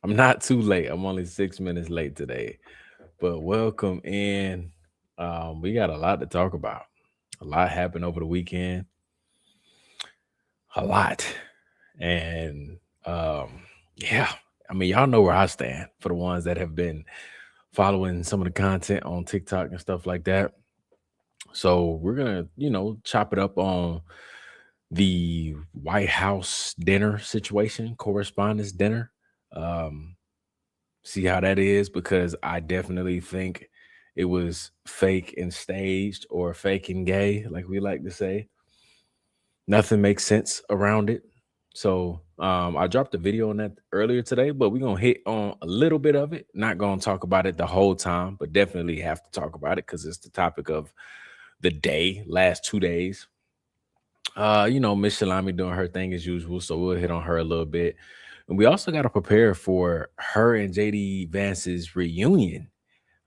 I'm not too late. I'm only 6 minutes late today, but welcome in. We got a lot to talk about. A lot happened over the weekend. A lot, and yeah. I mean, y'all know where I stand for the ones that have been following some of the content on TikTok and stuff like that. So we're gonna, chop it up on the White House dinner situation, correspondence dinner. Um, See how that is because I definitely think it was fake and staged or fake and gay, like we like to say. Nothing makes sense around it. So I dropped a video on that earlier today, but we're gonna hit on a little bit of it. Not gonna talk about it the whole time, but definitely have to talk about it because it's the topic of the day, last 2 days. Miss Shalami doing her thing as usual, so we'll hit on her a little bit. And we also got to prepare for her and JD Vance's reunion.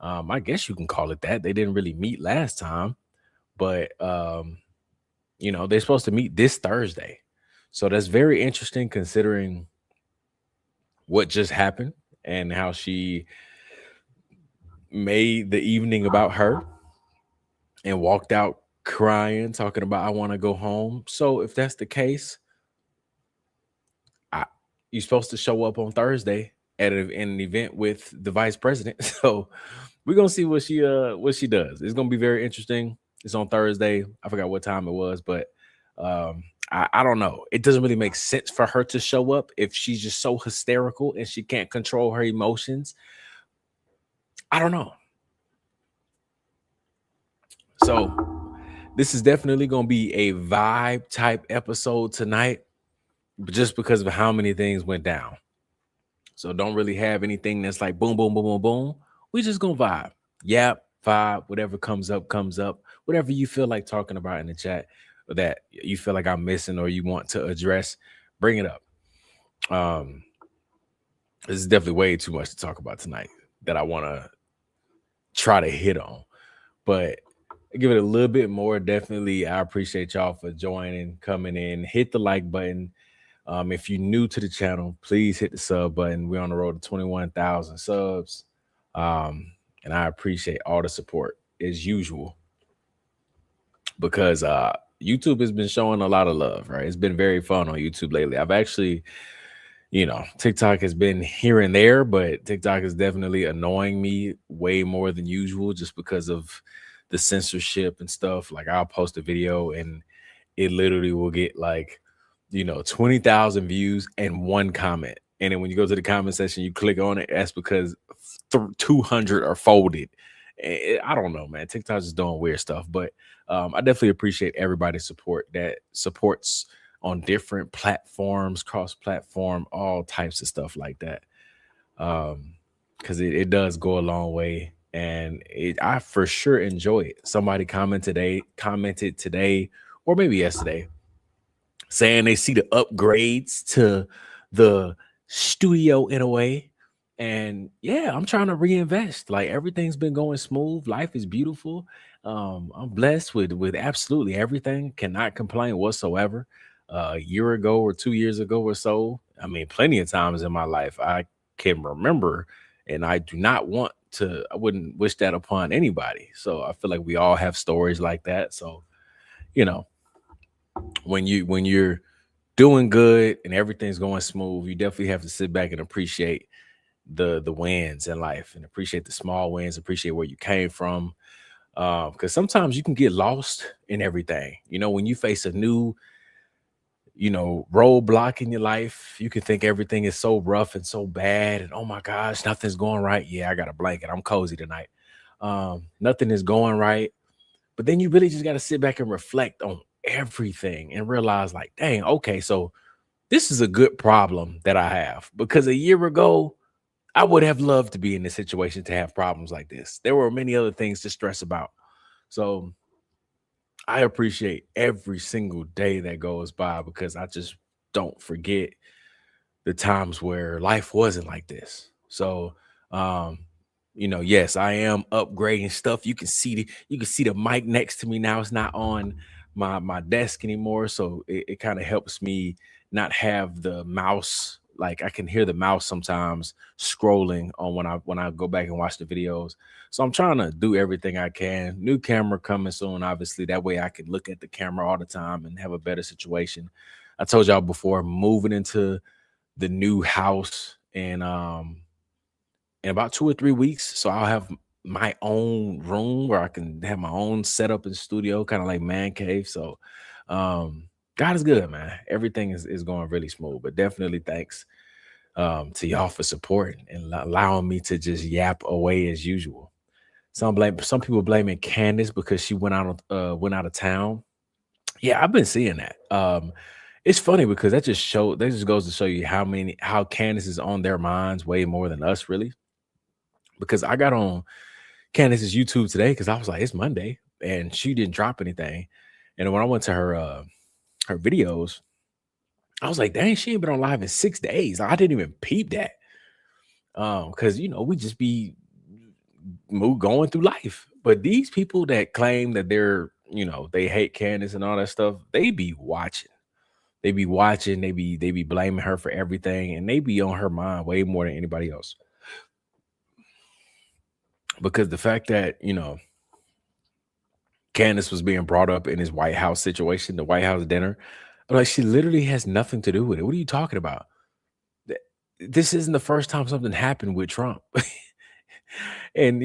I guess you can call it that. They didn't really meet last time, but they're supposed to meet this Thursday. So that's very interesting considering what just happened and how she made the evening about her and walked out crying, talking about I want to go home. So if that's the case, I, you're supposed to show up on Thursday at an event with the vice president. So we're gonna see what she does. It's gonna be very interesting. It's on Thursday. I forgot what time it was, but I don't know. It doesn't really make sense for her to show up if she's just so hysterical and she can't control her emotions. I don't know. So this is definitely gonna be a vibe type episode tonight, but just because of how many things went down. So don't really have anything that's like boom, boom, boom, boom, boom. We just gonna vibe. Yap, vibe, whatever comes up, comes up. Whatever you feel like talking about in the chat or that you feel like I'm missing or you want to address, bring it up. Um, this is definitely way too much to talk about tonight that I want to try to hit on. But give it a little bit more. Definitely, I appreciate y'all for joining, coming in. Hit the like button. If you're new to the channel, please hit the sub button. We're on the road to 21,000 subs. And I appreciate all the support as usual because YouTube has been showing a lot of love, right? It's been very fun on YouTube lately. I've actually, TikTok has been here and there, but TikTok is definitely annoying me way more than usual just because of the censorship and stuff. Like I'll post a video and it literally will get like 20,000 views and one comment. And then when you go to the comment section, you click on it. That's because 200 are folded. I don't know, man. TikTok's just doing weird stuff, but I definitely appreciate everybody's support that supports on different platforms, cross platform, all types of stuff like that. Because it does go a long way, and I for sure enjoy it. Somebody commented today, or maybe yesterday, saying they see the upgrades to the studio in a way. And yeah, I'm trying to reinvest. Like everything's been going smooth. Life is beautiful. I'm blessed with absolutely everything. Cannot complain whatsoever. A year ago or 2 years ago or so, I mean, plenty of times in my life I can remember, and I do not want to. I wouldn't wish that upon anybody. So I feel like we all have stories like that. So you know, when you're doing good and everything's going smooth, you definitely have to sit back and appreciate the wins in life and appreciate the small wins, appreciate where you came from. Because sometimes you can get lost in everything. When you face a new, roadblock in your life, you can think everything is so rough and so bad, and oh my gosh, nothing's going right. Yeah, I got a blanket. I'm cozy tonight. Nothing is going right. But then you really just got to sit back and reflect on everything and realize, like, dang, okay, so this is a good problem that I have because a year ago, I would have loved to be in this situation to have problems like this. There were many other things to stress about. So I appreciate every single day that goes by because I just don't forget the times where life wasn't like this. So, yes, I am upgrading stuff. You can see the mic next to me now. It's not on my desk anymore, so it kind of helps me not have the mouse like I can hear the mouse sometimes scrolling on when I go back and watch the videos. So I'm trying to do everything I can. New camera coming soon, obviously. That way I can look at the camera all the time and have a better situation. I told y'all before, moving into the new house in about 2 or 3 weeks. So I'll have my own room where I can have my own setup and studio, kind of like man cave. So God is good, man. Everything is going really smooth. But definitely thanks to y'all for supporting and allowing me to just yap away as usual. Some people blaming Candace because she went out of town. Yeah, I've been seeing that. It's funny because that just goes to show you how Candace is on their minds way more than us, really. Because I got on Candace's YouTube today because I was like, it's Monday and she didn't drop anything. And when I went to her videos, I was like, dang, she ain't been on live in 6 days. I didn't even peep that. Because we just be going through life. But these people that claim that they hate Candace and all that stuff, they be watching. They be watching, they be blaming her for everything, and they be on her mind way more than anybody else. Because the fact that, Candace was being brought up in his White House situation, the White House dinner, like she literally has nothing to do with it. What are you talking about? Th- This isn't the first time something happened with Trump. And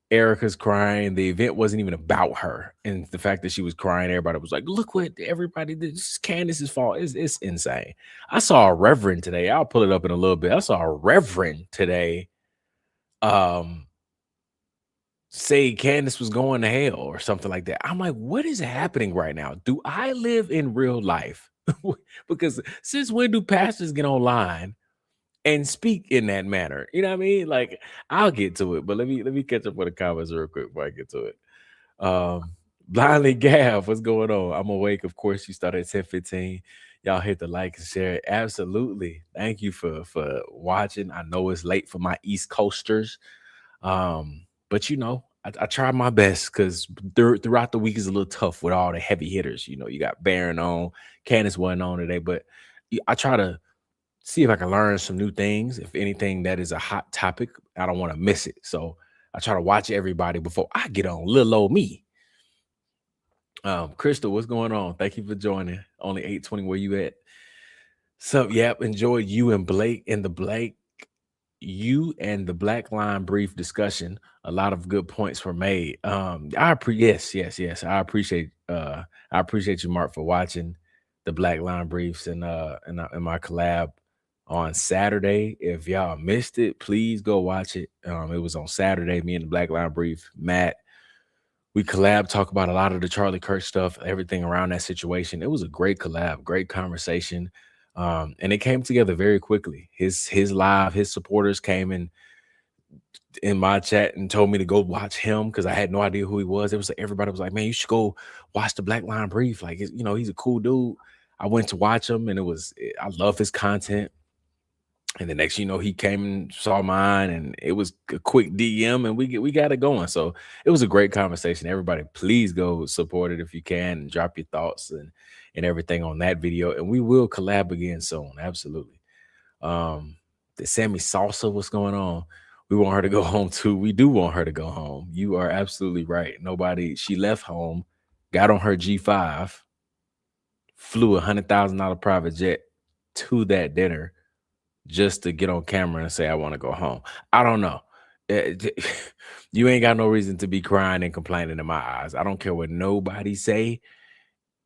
Erica's crying. The event wasn't even about her. And the fact that she was crying, everybody was like, look what everybody did. This is Candace's fault. It's insane. I saw a reverend today. I'll pull it up in a little bit. I saw a reverend today um say Candace was going to hell or something like that. I'm like, what is happening right now? Do I live in real life? Because since when do pastors get online and speak in that manner? You know what I mean? Like, I'll get to it, but let me catch up with the comments real quick before I get to it. Blindly Gav, what's going on? I'm awake. Of course, you started at 10:15. Y'all hit the like and share. Absolutely. Thank you for watching. I know it's late for my East Coasters. But I try my best because throughout the week is a little tough with all the heavy hitters. You got Baron on, Candace wasn't on today, but I try to see if I can learn some new things. If anything that is a hot topic, I don't want to miss it. So I try to watch everybody before I get on. Little old me. Crystal, what's going on? Thank you for joining. Only 8:20. Where you at? Sup, yep. Enjoyed you and the Black Line brief discussion. A lot of good points were made. Yes. I appreciate you, Mark, for watching the Black Line briefs and my collab on Saturday. If y'all missed it, please go watch it. It was on Saturday. Me and the Black Line brief, Matt, we collab, talk about a lot of the Charlie Kirk stuff, everything around that situation. It was a great collab, great conversation. And it came together very quickly. His supporters came in my chat and told me to go watch him because I had no idea who he was. It was like everybody was like, man, you should go watch the Black Line Brief. Like, he's a cool dude. I went to watch him and I love his content. And the next, he came and saw mine, and it was a quick DM, and we got it going. So it was a great conversation. Everybody, please go support it if you can, and drop your thoughts and everything on that video. And we will collab again soon. Absolutely. The Sammy Salsa, what's going on? We want her to go home too. We do want her to go home. You are absolutely right. She left home, got on her G5, flew $100,000 private jet to that dinner just to get on camera and say, I want to go home. I don't know. You ain't got no reason to be crying and complaining in my eyes. I don't care what nobody say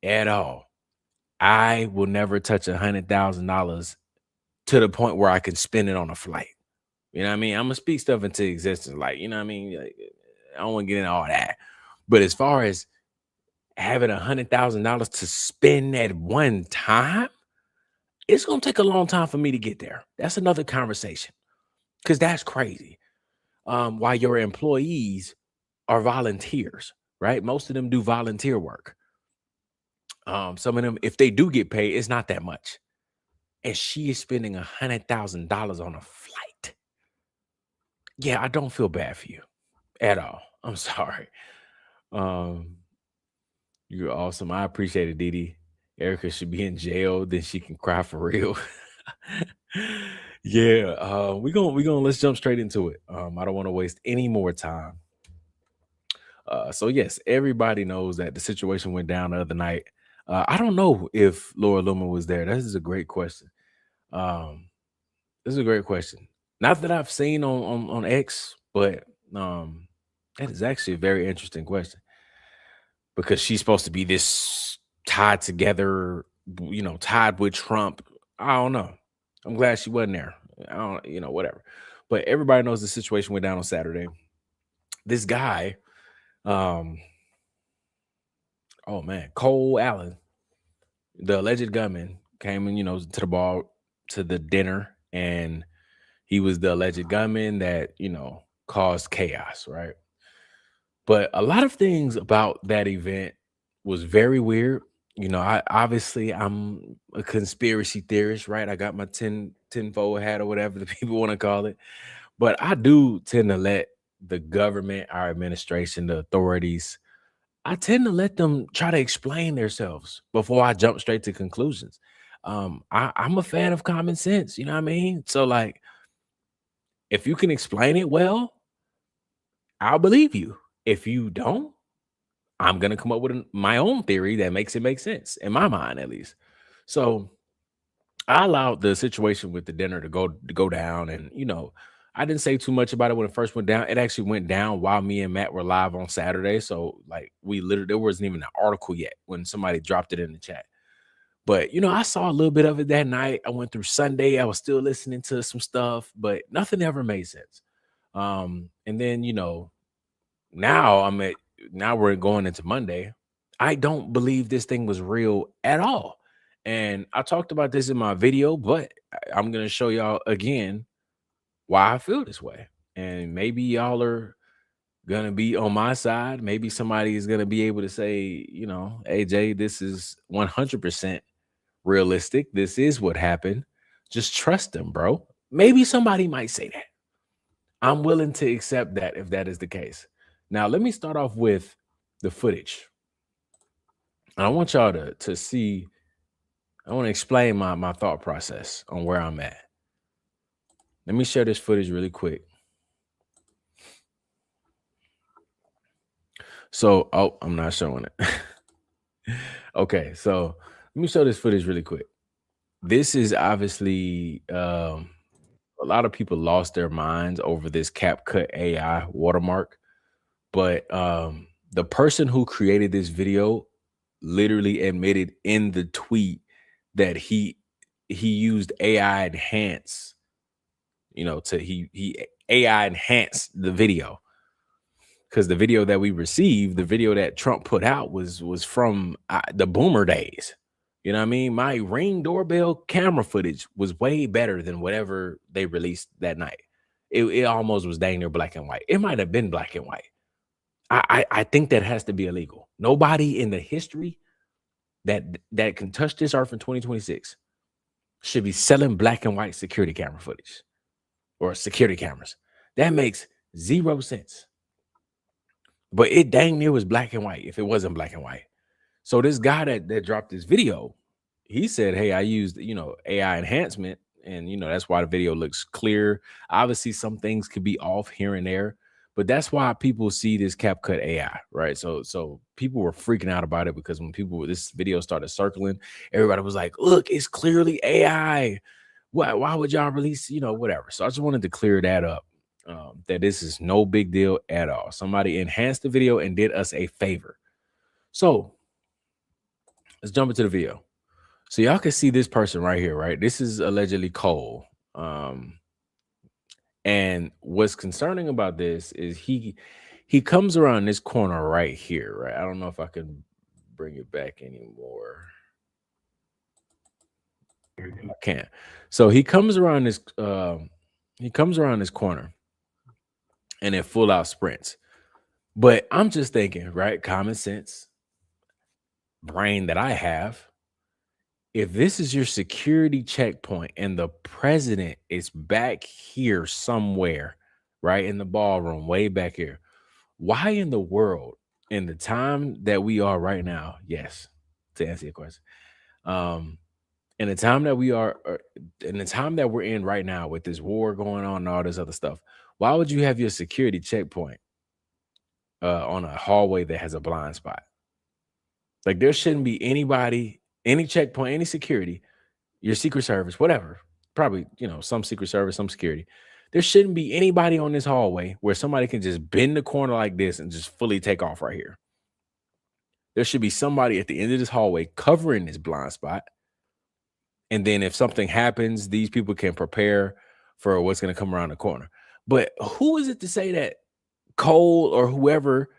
at all. I will never touch $100,000 to the point where I can spend it on a flight. You know what I mean? I'm gonna speak stuff into existence. Like, you know what I mean? Like, I don't want to get into all that. But as far as having $100,000 to spend at one time, it's gonna take a long time for me to get there. That's another conversation. Because that's crazy. While your employees are volunteers, right? Most of them do volunteer work. Some of them, if they do get paid, it's not that much. And she is spending $100,000 on a flight. Yeah, I don't feel bad for you at all. I'm sorry. Um, you're awesome. I appreciate it, Didi. Erika should be in jail, then she can cry for real. Yeah, we gonna let's jump straight into it. I don't want to waste any more time. So yes, everybody knows that the situation went down the other night. I don't know if Laura Loomer was there. This is a great question. Um, this is a great question. Not that I've seen on X, but um, that is actually a very interesting question because she's supposed to be this tied together, tied with Trump. I don't know. I'm glad she wasn't there. I don't, whatever. But everybody knows the situation went down on Saturday. This guy, um, oh man, Cole Allen, the alleged gunman, came in, to the ball to the dinner, and he was the alleged gunman that caused chaos, right? But a lot of things about that event was very weird. I obviously I'm a conspiracy theorist, right? I got my tinfoil hat or whatever the people want to call it. But I do tend to let the government, our administration, the authorities, I tend to let them try to explain themselves before I jump straight to conclusions. I'm a fan of common sense, you know what I mean? So like if you can explain it well, I'll believe you. If you don't, I'm gonna come up with my own theory that makes it make sense in my mind, at least. So I allowed the situation with the dinner to go down, and I didn't say too much about it when it first went down. It actually went down while me and Matt were live on Saturday, so like we literally there wasn't even an article yet when somebody dropped it in the chat. But I saw a little bit of it that night. I went through Sunday. I was still listening to some stuff, but nothing ever made sense. And then now I'm at now we're going into Monday. I don't believe this thing was real at all. And I talked about this in my video, but I'm gonna show y'all again why I feel this way. And maybe y'all are gonna be on my side. Maybe somebody is gonna be able to say, hey Jay, this is 100% realistic. This is what happened. Just trust them, bro. Maybe somebody might say that. I'm willing to accept that if that is the case. Now, let me start off with the footage. And I want y'all to see, I want to explain my thought process on where I'm at. Let me share this footage really quick. So, oh, I'm not showing it. Okay, so let me show this footage really quick. This is obviously a lot of people lost their minds over this CapCut AI watermark, but the person who created this video literally admitted in the tweet that he used AI enhance, to he AI enhanced the video because the video that we received, the video that Trump put out was from the boomer days. You know what I mean? My Ring doorbell camera footage was way better than whatever they released that night. It almost was dang near black and white. It might have been black and white. I think that has to be illegal. Nobody in the history that can touch this earth in 2026 should be selling black and white security camera footage or security cameras. That makes zero sense. But it dang near was black and white if it wasn't black and white. So this guy that dropped this video, he said, "Hey, I used AI enhancement, and that's why the video looks clear. Obviously, some things could be off here and there, but that's why people see this CapCut AI, right? So people were freaking out about it because when this video started circling, everybody was like, "Look, it's clearly AI. Why would y'all release whatever?" So I just wanted to clear that up. That this is no big deal at all. Somebody enhanced the video and did us a favor. So let's jump into the video. So y'all can see this person right here, right? This is allegedly Cole. And what's concerning about this is he comes around this corner right here, right? I don't know if I can bring it back anymore. I can't. So he comes around this corner and it full out sprints. But I'm just thinking, right? Common sense brain that I have. If this is your security checkpoint and the president is back here somewhere, right in the ballroom, way back here, why in the world, in the time that we are right now, yes, to answer your question, um, In the time that we are, in the time that we're in right now with this war going on and all this other stuff, why would you have your security checkpoint on a hallway that has a blind spot? Like there shouldn't be anybody, any checkpoint, any security, your secret service, whatever. Probably, some secret service, some security. There shouldn't be anybody on this hallway where somebody can just bend the corner like this and just fully take off right here. There should be somebody at the end of this hallway covering this blind spot. And then if something happens, these people can prepare for what's going to come around the corner. But who is it to say that Cole or whoever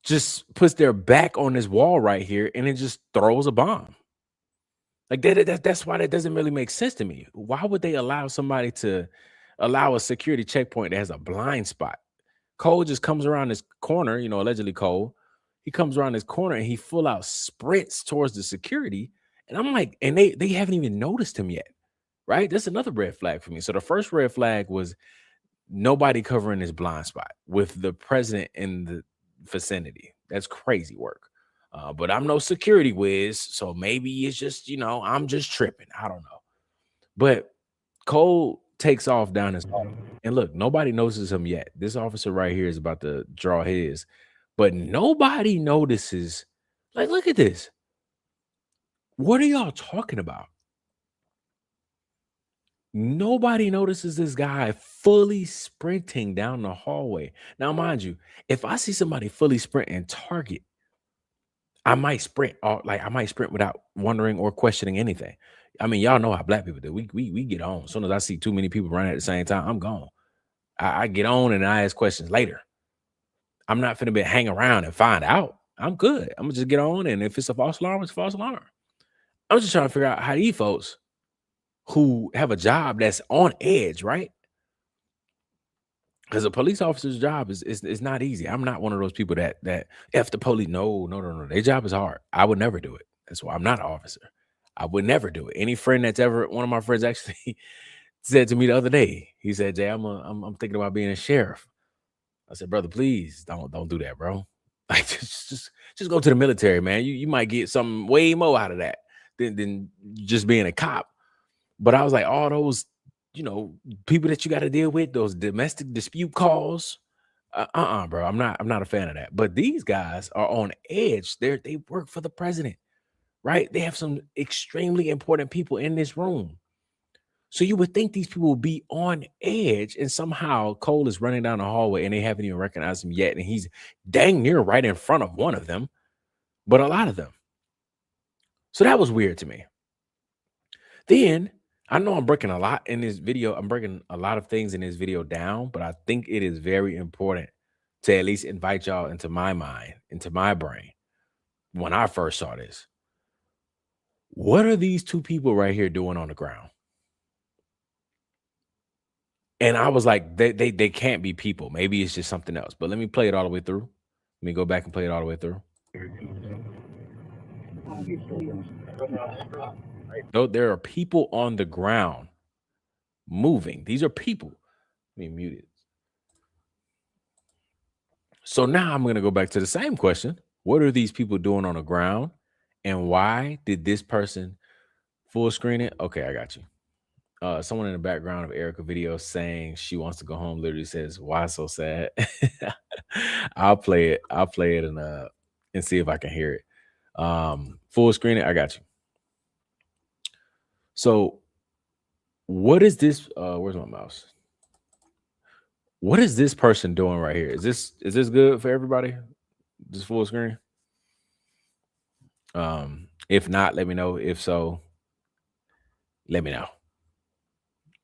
just puts their back on this wall right here and it just throws a bomb? Like that's why that doesn't really make sense to me. Why would they allow somebody to allow a security checkpoint that has a blind spot? Cole just comes around this corner, allegedly Cole. He comes around this corner and he full out sprints towards the security. And I'm like, and they haven't even noticed him yet. Right? That's another red flag for me. So the first red flag was nobody covering this blind spot with the president in the vicinity. That's crazy work. But I'm no security whiz, so maybe it's just, I'm just tripping. I don't know. But Cole takes off down his hall. And look, nobody notices him yet. This officer right here is about to draw his, but nobody notices. Like, look at this. What are y'all talking about? Nobody notices this guy fully sprinting down the hallway. Now, mind you, if I see somebody fully sprint and target, I might sprint, I might sprint without wondering or questioning anything. I mean, y'all know how black people do. We get on. As soon as I see too many people running at the same time, I'm gone. I get on and I ask questions later. I'm not finna be hang around and find out. I'm good. I'm gonna just get on, and if it's a false alarm, it's a false alarm. I'm just trying to figure out how these folks who have a job that's on edge, right? Because a police officer's job is not easy. I'm not one of those people that F the police. No, no, no, no. Their job is hard. I would never do it. That's why I'm not an officer. I would never do it. Any friend that's ever one of my friends actually said to me the other day, he said, Jay, I'm thinking about being a sheriff. I said, brother, please don't do that, bro. Like just go to the military, man. You might get something way more out of that than just being a cop. But I was like, all those people that you got to deal with, those domestic dispute calls. Bro. I'm not a fan of that. But these guys are on edge. They work for the president, right? They have some extremely important people in this room. So you would think these people would be on edge, and somehow Cole is running down the hallway and they haven't even recognized him yet. And he's dang near right in front of one of them, but a lot of them. So that was weird to me. Then I know I'm breaking a lot in this video. I'm breaking a lot of things in this video down, but I think it is very important to at least invite y'all into my mind, into my brain. When I first saw this, what are these two people right here doing on the ground? And I was like, they can't be people. Maybe it's just something else. But let me play it all the way through. Let me go back and play it all the way through. No, there are people on the ground moving. These are people. Let me mute it. So now I'm going to go back to the same question. What are these people doing on the ground? And why did this person full screen it? Okay, I got you. Someone in the background of Erika video saying she wants to go home literally says, "Why so sad?" I'll play it. I'll play it and see if I can hear it. Full screen it. I got you. So what is this? Where's my mouse? What is this person doing right here? Is this good for everybody? This full screen? If not, let me know. If so, let me know.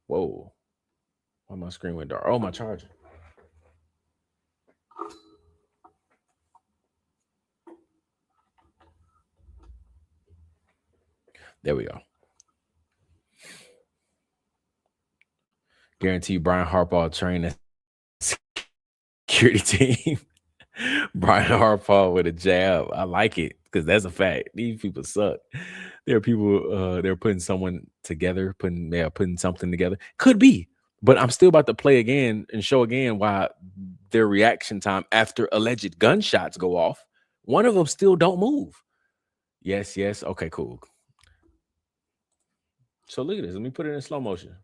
Whoa. Why my screen went dark? Oh, my charger. There we go. Guarantee Brian Harbaugh train the security team. Brian Harbaugh with a jab. I like it because that's a fact. These people suck. There are people they're putting someone together, putting something together. Could be, but I'm still about to play again and show again why their reaction time after alleged gunshots go off. One of them still don't move. Yes. Okay, cool. So look at this. Let me put it in slow motion.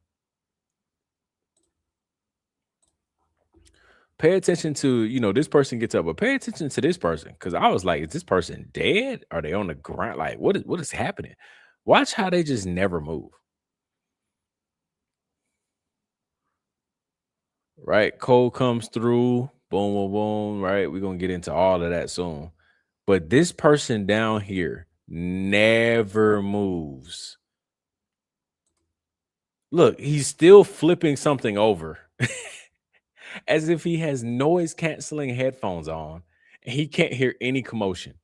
Pay attention to, this person gets up, but pay attention to this person. Cause I was like, is this person dead? Are they on the ground? Like, what is happening? Watch how they just never move. Right? Cole comes through, boom, boom, boom. Right. We're gonna get into all of that soon. But this person down here never moves. Look, he's still flipping something over as if he has noise canceling headphones on and he can't hear any commotion.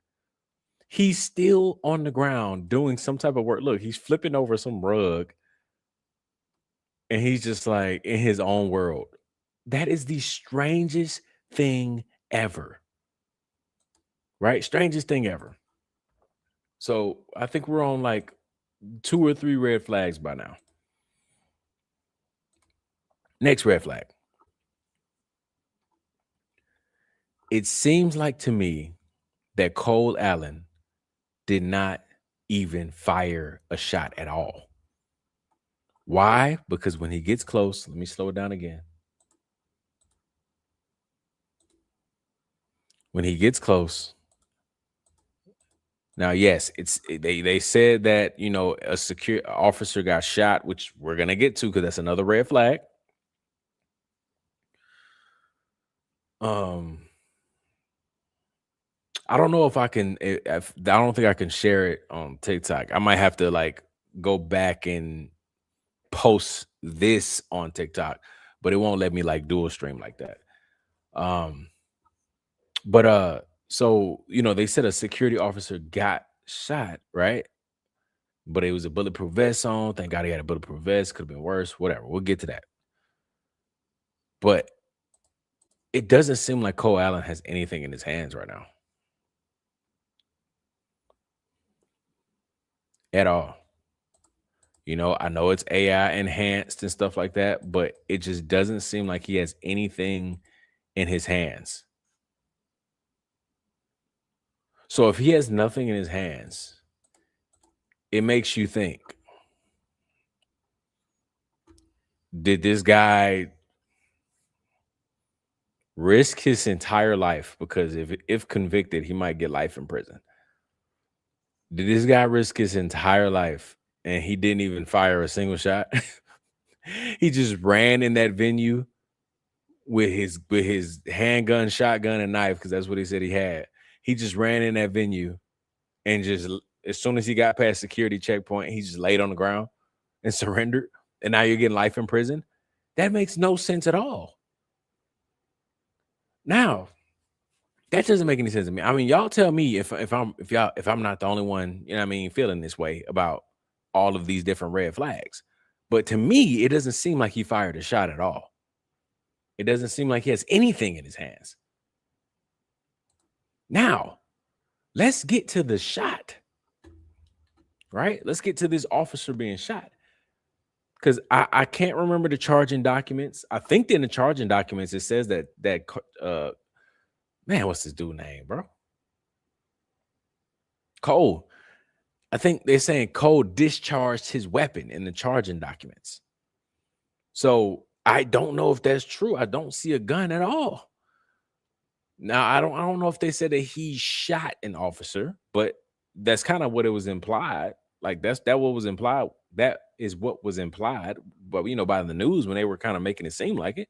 He's still on the ground doing some type of work. Look, he's flipping over some rug and he's just like in his own world. That is the strangest thing ever, right? Strangest thing ever. So I think we're on like 2 or 3 red flags by now. Next red flag. It seems like to me that Cole Allen did not even fire a shot at all. Why? Because when he gets close, let me slow it down again. When he gets close, now, yes, they said that a secure officer got shot, which we're gonna get to because that's another red flag. Um, I don't know if I can. I don't think I can share it on TikTok. I might have to like go back and post this on TikTok, but it won't let me like dual stream like that. Um, but so they said a security officer got shot, right? But it was a bulletproof vest on. Thank God he had a bulletproof vest. Could have been worse. Whatever. We'll get to that. But it doesn't seem like Cole Allen has anything in his hands right now at all. I know it's AI enhanced and stuff like that, but it just doesn't seem like he has anything in his hands. So if he has nothing in his hands, it makes you think, did this guy risk his entire life? Because if convicted, he might get life in prison. Did this guy risk his entire life and he didn't even fire a single shot? He just ran in that venue with his handgun, shotgun, and knife, because that's what he said he had. He just ran in that venue and just as soon as he got past security checkpoint, he just laid on the ground and surrendered. And now you're getting life in prison. That makes no sense at all. Now, that doesn't make any sense to me. I mean, y'all tell me if I'm not the only one, feeling this way about all of these different red flags. But to me, it doesn't seem like he fired a shot at all. It doesn't seem like he has anything in his hands. Now, let's get to the shot. Right? Let's get to this officer being shot. Because I can't remember the charging documents. I think in the charging documents it says that man, what's this dude name, bro? Cole. I think they're saying Cole discharged his weapon in the charging documents. So I don't know if that's true. I don't see a gun at all. Now I don't know if they said that he shot an officer, but that's kind of what it was implied. Like that what was implied. That is what was implied, but by the news when they were kind of making it seem like it.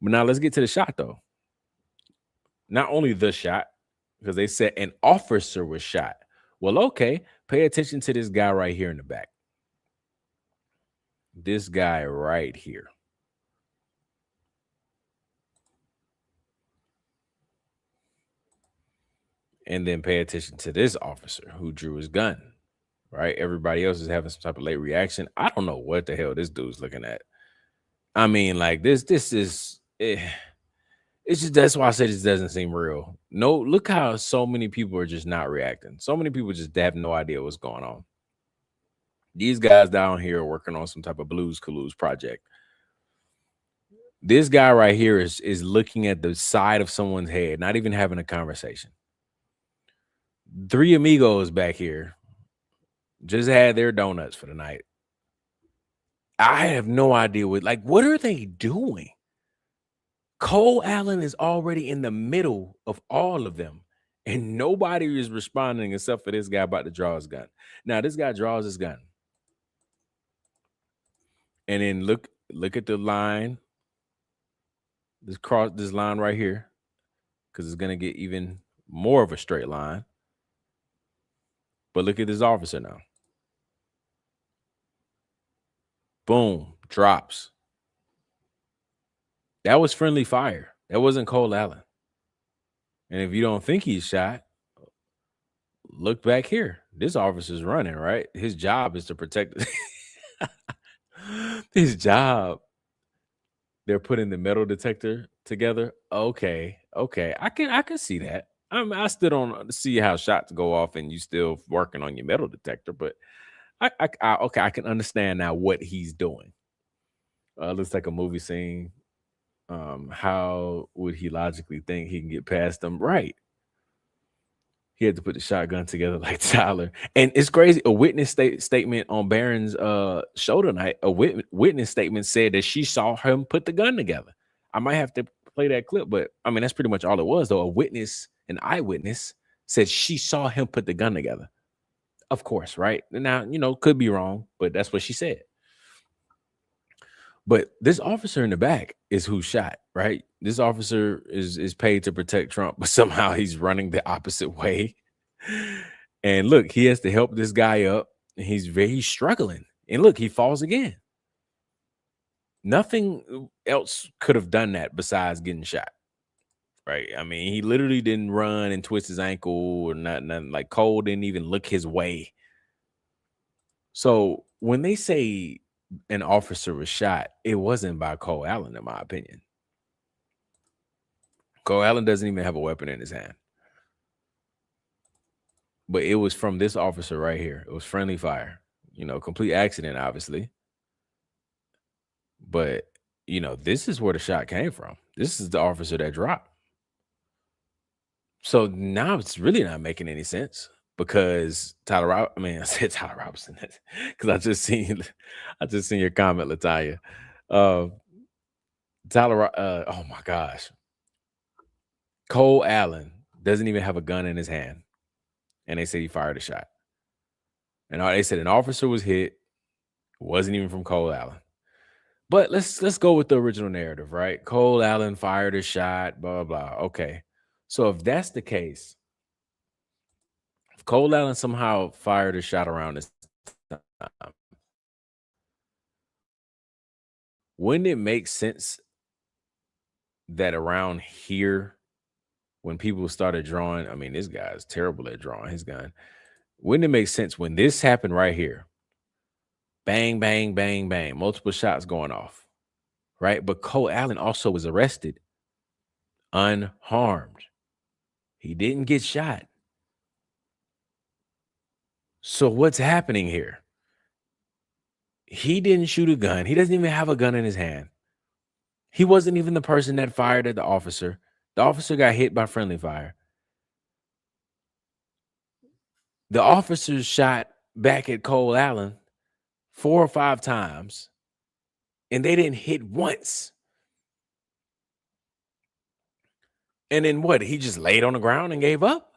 But now let's get to the shot though. Not only the shot, because they said an officer was shot. Well, okay, pay attention to this guy right here in the back. This guy right here. And then pay attention to this officer who drew his gun. Right? Everybody else is having some type of late reaction. I don't know what the hell this dude's looking at. I mean, like this is it's just that's why I said this doesn't seem real. No, look how so many people are just not reacting. So many people just have no idea what's going on. These guys down here are working on some type of Blues Clues project. This guy right here is looking at the side of someone's head, not even having a conversation. 3 amigos back here just had their donuts for the night. I have no idea what are they doing? Cole Allen is already in the middle of all of them, and nobody is responding except for this guy about to draw his gun. Now, this guy draws his gun, and then look at the line, this line right here, because it's gonna get even more of a straight line. But look at this officer now. Boom, drops. That was friendly fire. That wasn't Cole Allen. And if you don't think he's shot, look back here. This officer's running, right? His job is to protect his job. They're putting the metal detector together. Okay. Okay. I can see that. I still don't see how shots go off and you still working on your metal detector, but okay, I can understand now what he's doing. Looks like a movie scene. How would he logically think he can get past them? Right. He had to put the shotgun together like Tyler. And it's crazy. A witness statement on Barron's show tonight, witness statement said that she saw him put the gun together. I might have to play that clip, but I mean, that's pretty much all it was, though. An eyewitness said she saw him put the gun together. Of course, right? Now, could be wrong, but that's what she said. But this officer in the back is who shot, right? This officer is paid to protect Trump, but somehow he's running the opposite way. And look, he has to help this guy up, and he's struggling. And look, he falls again. Nothing else could have done that besides getting shot, right? I mean, he literally didn't run and twist his ankle or nothing. Like Cole didn't even look his way. So when they say an officer was shot, it wasn't by Cole Allen, in my opinion. Cole Allen doesn't even have a weapon in his hand. But it was from this officer right here. It was friendly fire. Complete accident, obviously. But, this is where the shot came from. This is the officer that dropped. So now it's really not making any sense because I said Tyler Robinson because I just seen your comment, Latanya. Uh, oh my gosh. Cole Allen doesn't even have a gun in his hand. And they said he fired a shot. And they said an officer was hit. It wasn't even from Cole Allen. But let's go with the original narrative, right? Cole Allen fired a shot, blah, blah, blah. Okay. So if that's the case, if Cole Allen somehow fired a shot around this time, wouldn't it make sense that around here, when people started drawing, I mean, this guy is terrible at drawing his gun. Wouldn't it make sense when this happened right here? Bang, bang, bang, bang, multiple shots going off, right? But Cole Allen also was arrested unharmed. He didn't get shot. So what's happening here? He didn't shoot a gun. He doesn't even have a gun in his hand. He wasn't even the person that fired at the officer. The officer got hit by friendly fire. The officers shot back at Cole Allen 4 or 5 times, and they didn't hit once. And then what? He just laid on the ground and gave up?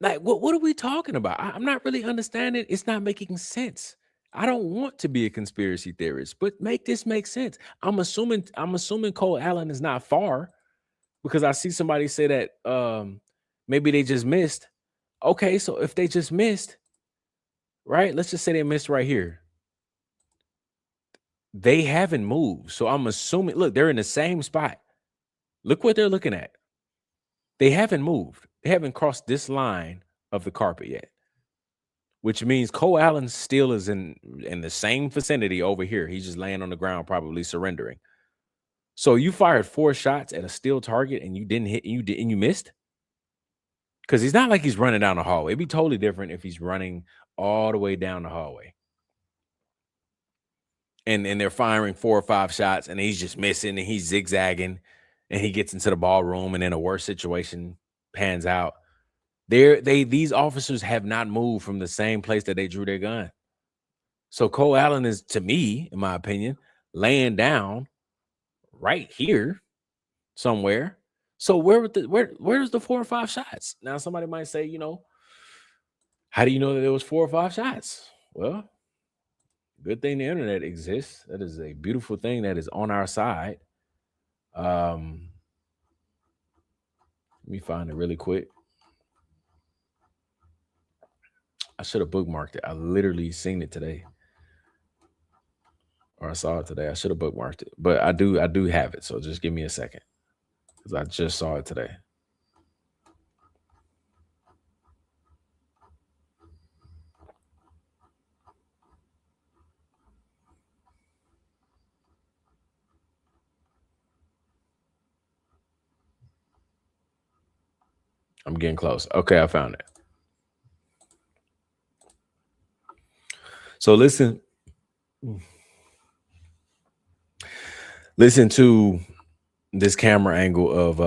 Like, what are we talking about? I'm not really understanding. It's not making sense. I don't want to be a conspiracy theorist, but make this make sense. I'm assuming Cole Allen is not far because I see somebody say that maybe they just missed. Okay, so if they just missed, right? Let's just say they missed right here. They haven't moved. So I'm assuming, look, they're in the same spot. Look what they're looking at. They haven't moved. They haven't crossed this line of the carpet yet, which means Cole Allen still is in the same vicinity over here. He's just laying on the ground, probably surrendering. So you fired 4 shots at a still target and you didn't hit, and you missed? Because he's not like he's running down the hallway. It'd be totally different if he's running all the way down the hallway. And they're firing 4 or 5 shots and he's just missing and he's zigzagging and he gets into the ballroom and then a worse situation pans out. These officers have not moved from the same place that they drew their gun. So Cole Allen is, to me, in my opinion, laying down right here somewhere. So where's the 4 or 5 shots? Now somebody might say, how do you know that there was 4 or 5 shots? Well, good thing the internet exists. That is a beautiful thing that is on our side. Let me find it really quick. I should have bookmarked it. I literally seen it today. Or I saw it today. I should have bookmarked it. But I do have it. So just give me a second. Because I just saw it today. I'm getting close. Okay, I found it. So listen to this camera angle of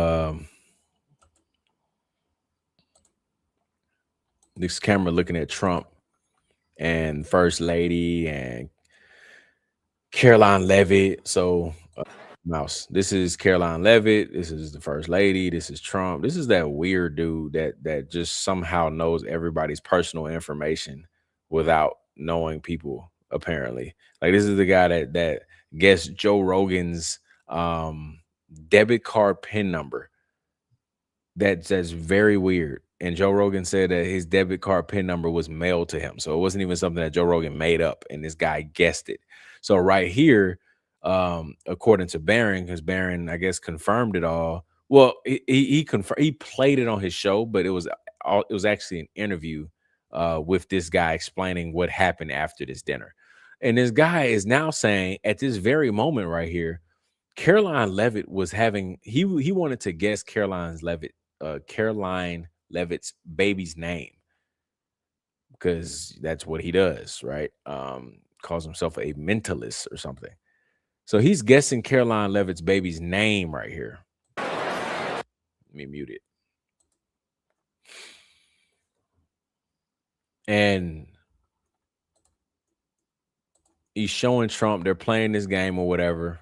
this camera looking at Trump and First Lady and Caroline Levitt. So mouse. This is Caroline Levitt. This is the First Lady. This is Trump. This is that weird dude that just somehow knows everybody's personal information without knowing people. Apparently, like this is the guy that guessed Joe Rogan's debit card PIN number. That's very weird. And Joe Rogan said that his debit card PIN number was mailed to him. So it wasn't even something that Joe Rogan made up, and this guy guessed it. So right here, according to Barron, because Barron, I guess, confirmed it all. Well, he played it on his show, but it was actually an interview with this guy explaining what happened after this dinner. And this guy is now saying at this very moment right here, Caroline Levitt was having he wanted to guess Caroline Levitt's baby's name because that's what he does, right? Calls himself a mentalist or something. So he's guessing Caroline Levitt's baby's name right here. Let me mute it. And he's showing Trump they're playing this game or whatever.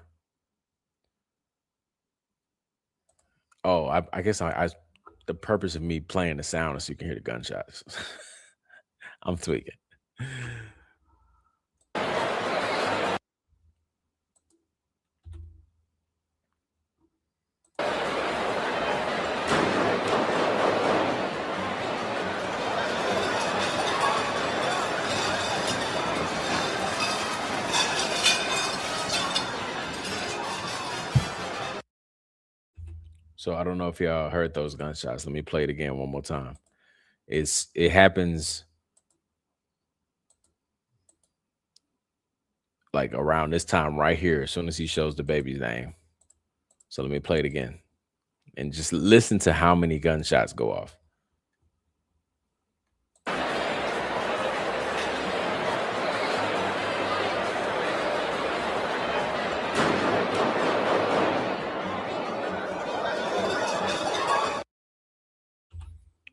Oh, I guess the purpose of me playing the sound is so you can hear the gunshots. I'm tweaking. So I don't know if y'all heard those gunshots. Let me play it again one more time. It happens like around this time right here, as soon as he shows the baby's name. So let me play it again and just listen to how many gunshots go off.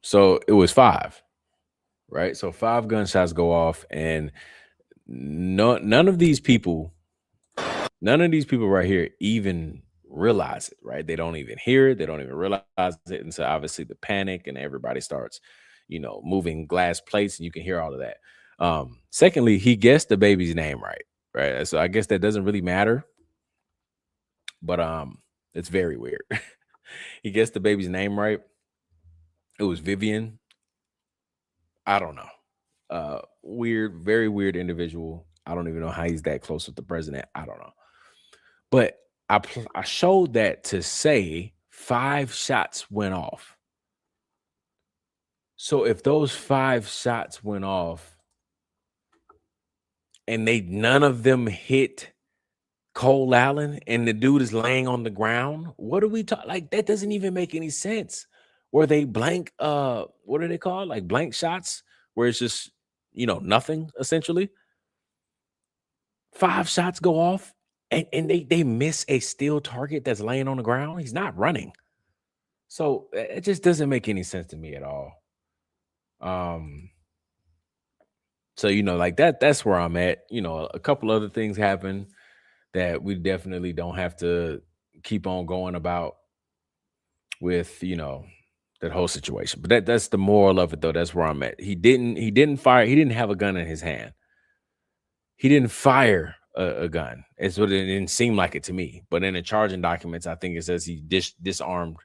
So it was 5, right? So 5 gunshots go off, and none of these people right here even realize it, right? They don't even hear it. They don't even realize it. And so obviously the panic and everybody starts, moving glass plates, and you can hear all of that. Secondly, he guessed the baby's name right? So I guess that doesn't really matter, but it's very weird. He guessed the baby's name right. It was Vivian. I don't know. Weird, very weird individual. I don't even know how he's that close with the president. I don't know. But I showed that to say 5 shots went off. So if those 5 shots went off and none of them hit Cole Allen and the dude is laying on the ground, what are we talking? Like, that doesn't even make any sense. Were they blank? What are they called? Like blank shots, where it's just nothing essentially. 5 shots go off and they miss a steel target that's laying on the ground. He's not running. So it just doesn't make any sense to me at all. Um So, like that's where I'm at. A couple other things happen that we definitely don't have to keep on going about with, that whole situation. But that's the moral of it though. That's where I'm at. He didn't fire, he didn't have a gun in his hand. He didn't fire a gun. It's what it didn't seem like it to me. But in the charging documents, I think it says he disarmed,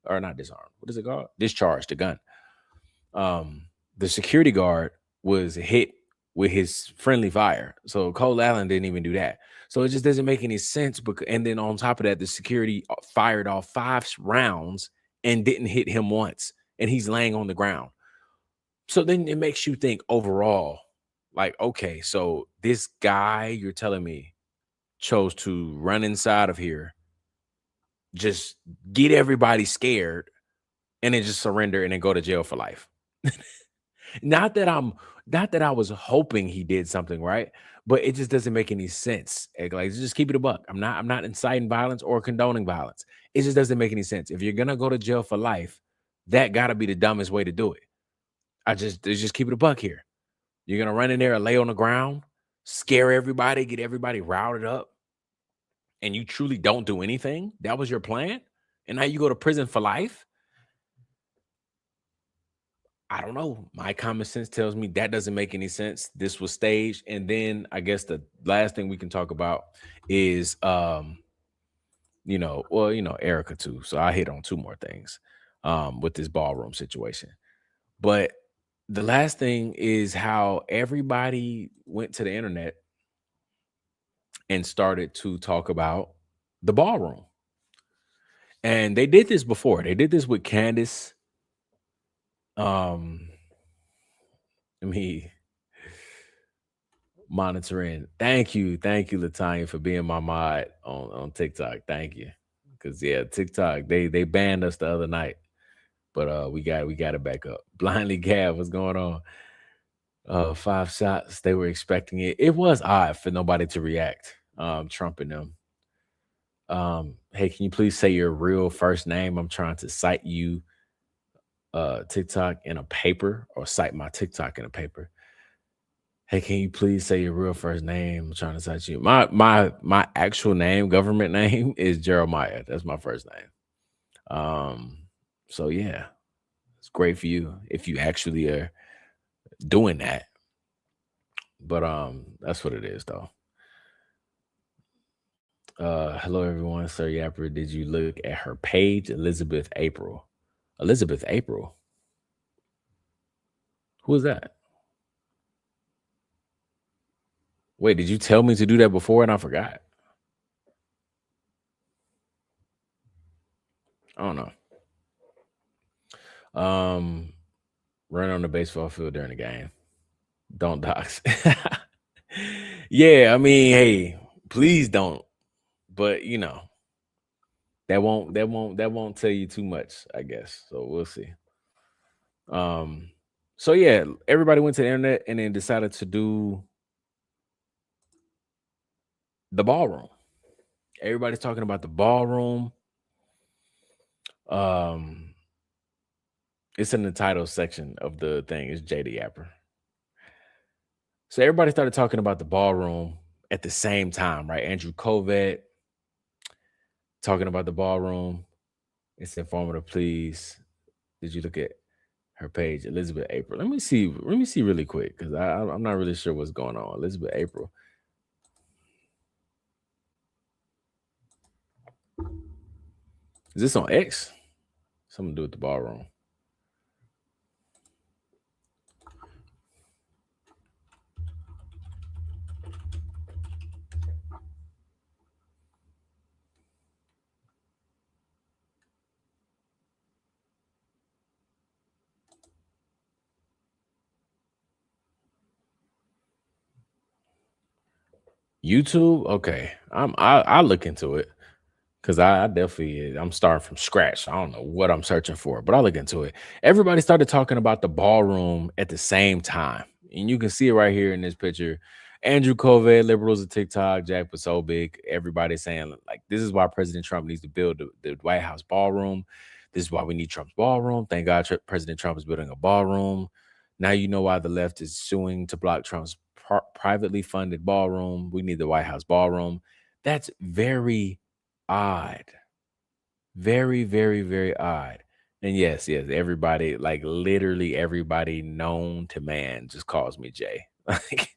or not disarmed. What is it called? Discharged the gun. The security guard was hit with his friendly fire. So Cole Allen didn't even do that. So it just doesn't make any sense. And then on top of that, the security fired off 5 rounds and didn't hit him once. And he's laying on the ground. So then it makes you think overall, like, okay, so this guy you're telling me chose to run inside of here, just get everybody scared, and then just surrender and then go to jail for life. Not that I'm not that I was hoping he did something right, but it just doesn't make any sense. Like, just keep it a buck. I'm not inciting violence or condoning violence. It just doesn't make any sense. If you're gonna go to jail for life, that gotta be the dumbest way to do it. Just keep it a buck here. You're gonna run in there and lay on the ground, scare everybody, get everybody routed up, and you truly don't do anything. That was your plan, and now you go to prison for life. I don't know. My common sense tells me that doesn't make any sense. This was staged. And then I guess the last thing we can talk about is Erica too. So I hit on two more things with this ballroom situation. But the last thing is how everybody went to the internet and started to talk about the ballroom. And they did this before. They did this with Candace. Um, I mean, monitoring. Thank you, Latanya, for being my mod on TikTok. Thank you, because yeah, TikTok they banned us the other night, but we got it back up. Blindly Gab, what's going on? 5 shots. They were expecting it. It was odd for nobody to react. Trump and them. Hey, can you please say your real first name? I'm trying to cite you TikTok in a paper, or cite my TikTok in a paper. Hey, can you please say your real first name? I'm trying to cite you. My actual name, government name, is Jeremiah. That's my first name. So yeah, it's great for you if you actually are doing that. But that's what it is though. Hello everyone. Sir Yapper, did you look at her page? Elizabeth April. Elizabeth April. Who is that? Wait, did you tell me to do that before and I forgot? I don't know. Run on the baseball field during the game. Don't dox. Yeah, I mean, hey, please don't. But that won't tell you too much, I guess. So we'll see. Um, so yeah, everybody went to the internet and then decided to do the ballroom. Everybody's talking about the ballroom. Um, it's in the title section of the thing. It's JD Yapper. So everybody started talking about the ballroom at the same time, right? Andrew Kovet talking about the ballroom. It's informative, please. Did you look at her page, Elizabeth April? Let me see. Let me see really quick because I'm not really sure what's going on. Elizabeth April. Is this on X? Something to do with the ballroom. YouTube? Okay. I'll look into it. Cause I definitely I'm starting from scratch. I don't know what I'm searching for, but I'll look into it. Everybody started talking about the ballroom at the same time. And you can see it right here in this picture. Andrew Kovet, liberals of TikTok, Jack Posobiec, everybody saying like this is why President Trump needs to build the White House ballroom. This is why we need Trump's ballroom. Thank God President Trump is building a ballroom. Now you know why the left is suing to block Trump's privately funded ballroom. We need the White House ballroom. That's very odd. Very, very, very odd. And yes, yes, everybody, like literally everybody known to man just calls me Jay. Like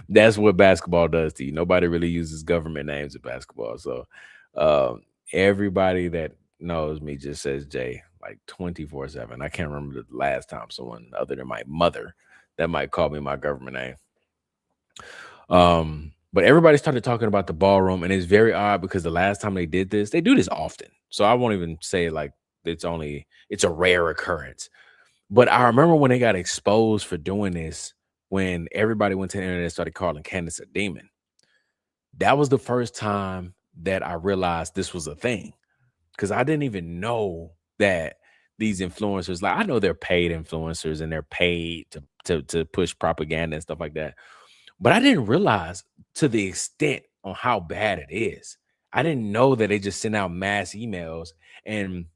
that's what basketball does to you. Nobody really uses government names in basketball. So um everybody that knows me just says Jay like 24/7. I can't remember the last time someone other than my mother that might call me my government name. But everybody started talking about the ballroom, and it's very odd because the last time they did this, they do this often. So I won't even say like it's a rare occurrence. But I remember when they got exposed for doing this, when everybody went to the internet and started calling Candace a demon. That was the first time that I realized this was a thing. Because I didn't even know that these influencers, like I know they're paid influencers and they're paid to push propaganda and stuff like that. But I didn't realize to the extent on how bad it is. I didn't know that they just send out mass emails and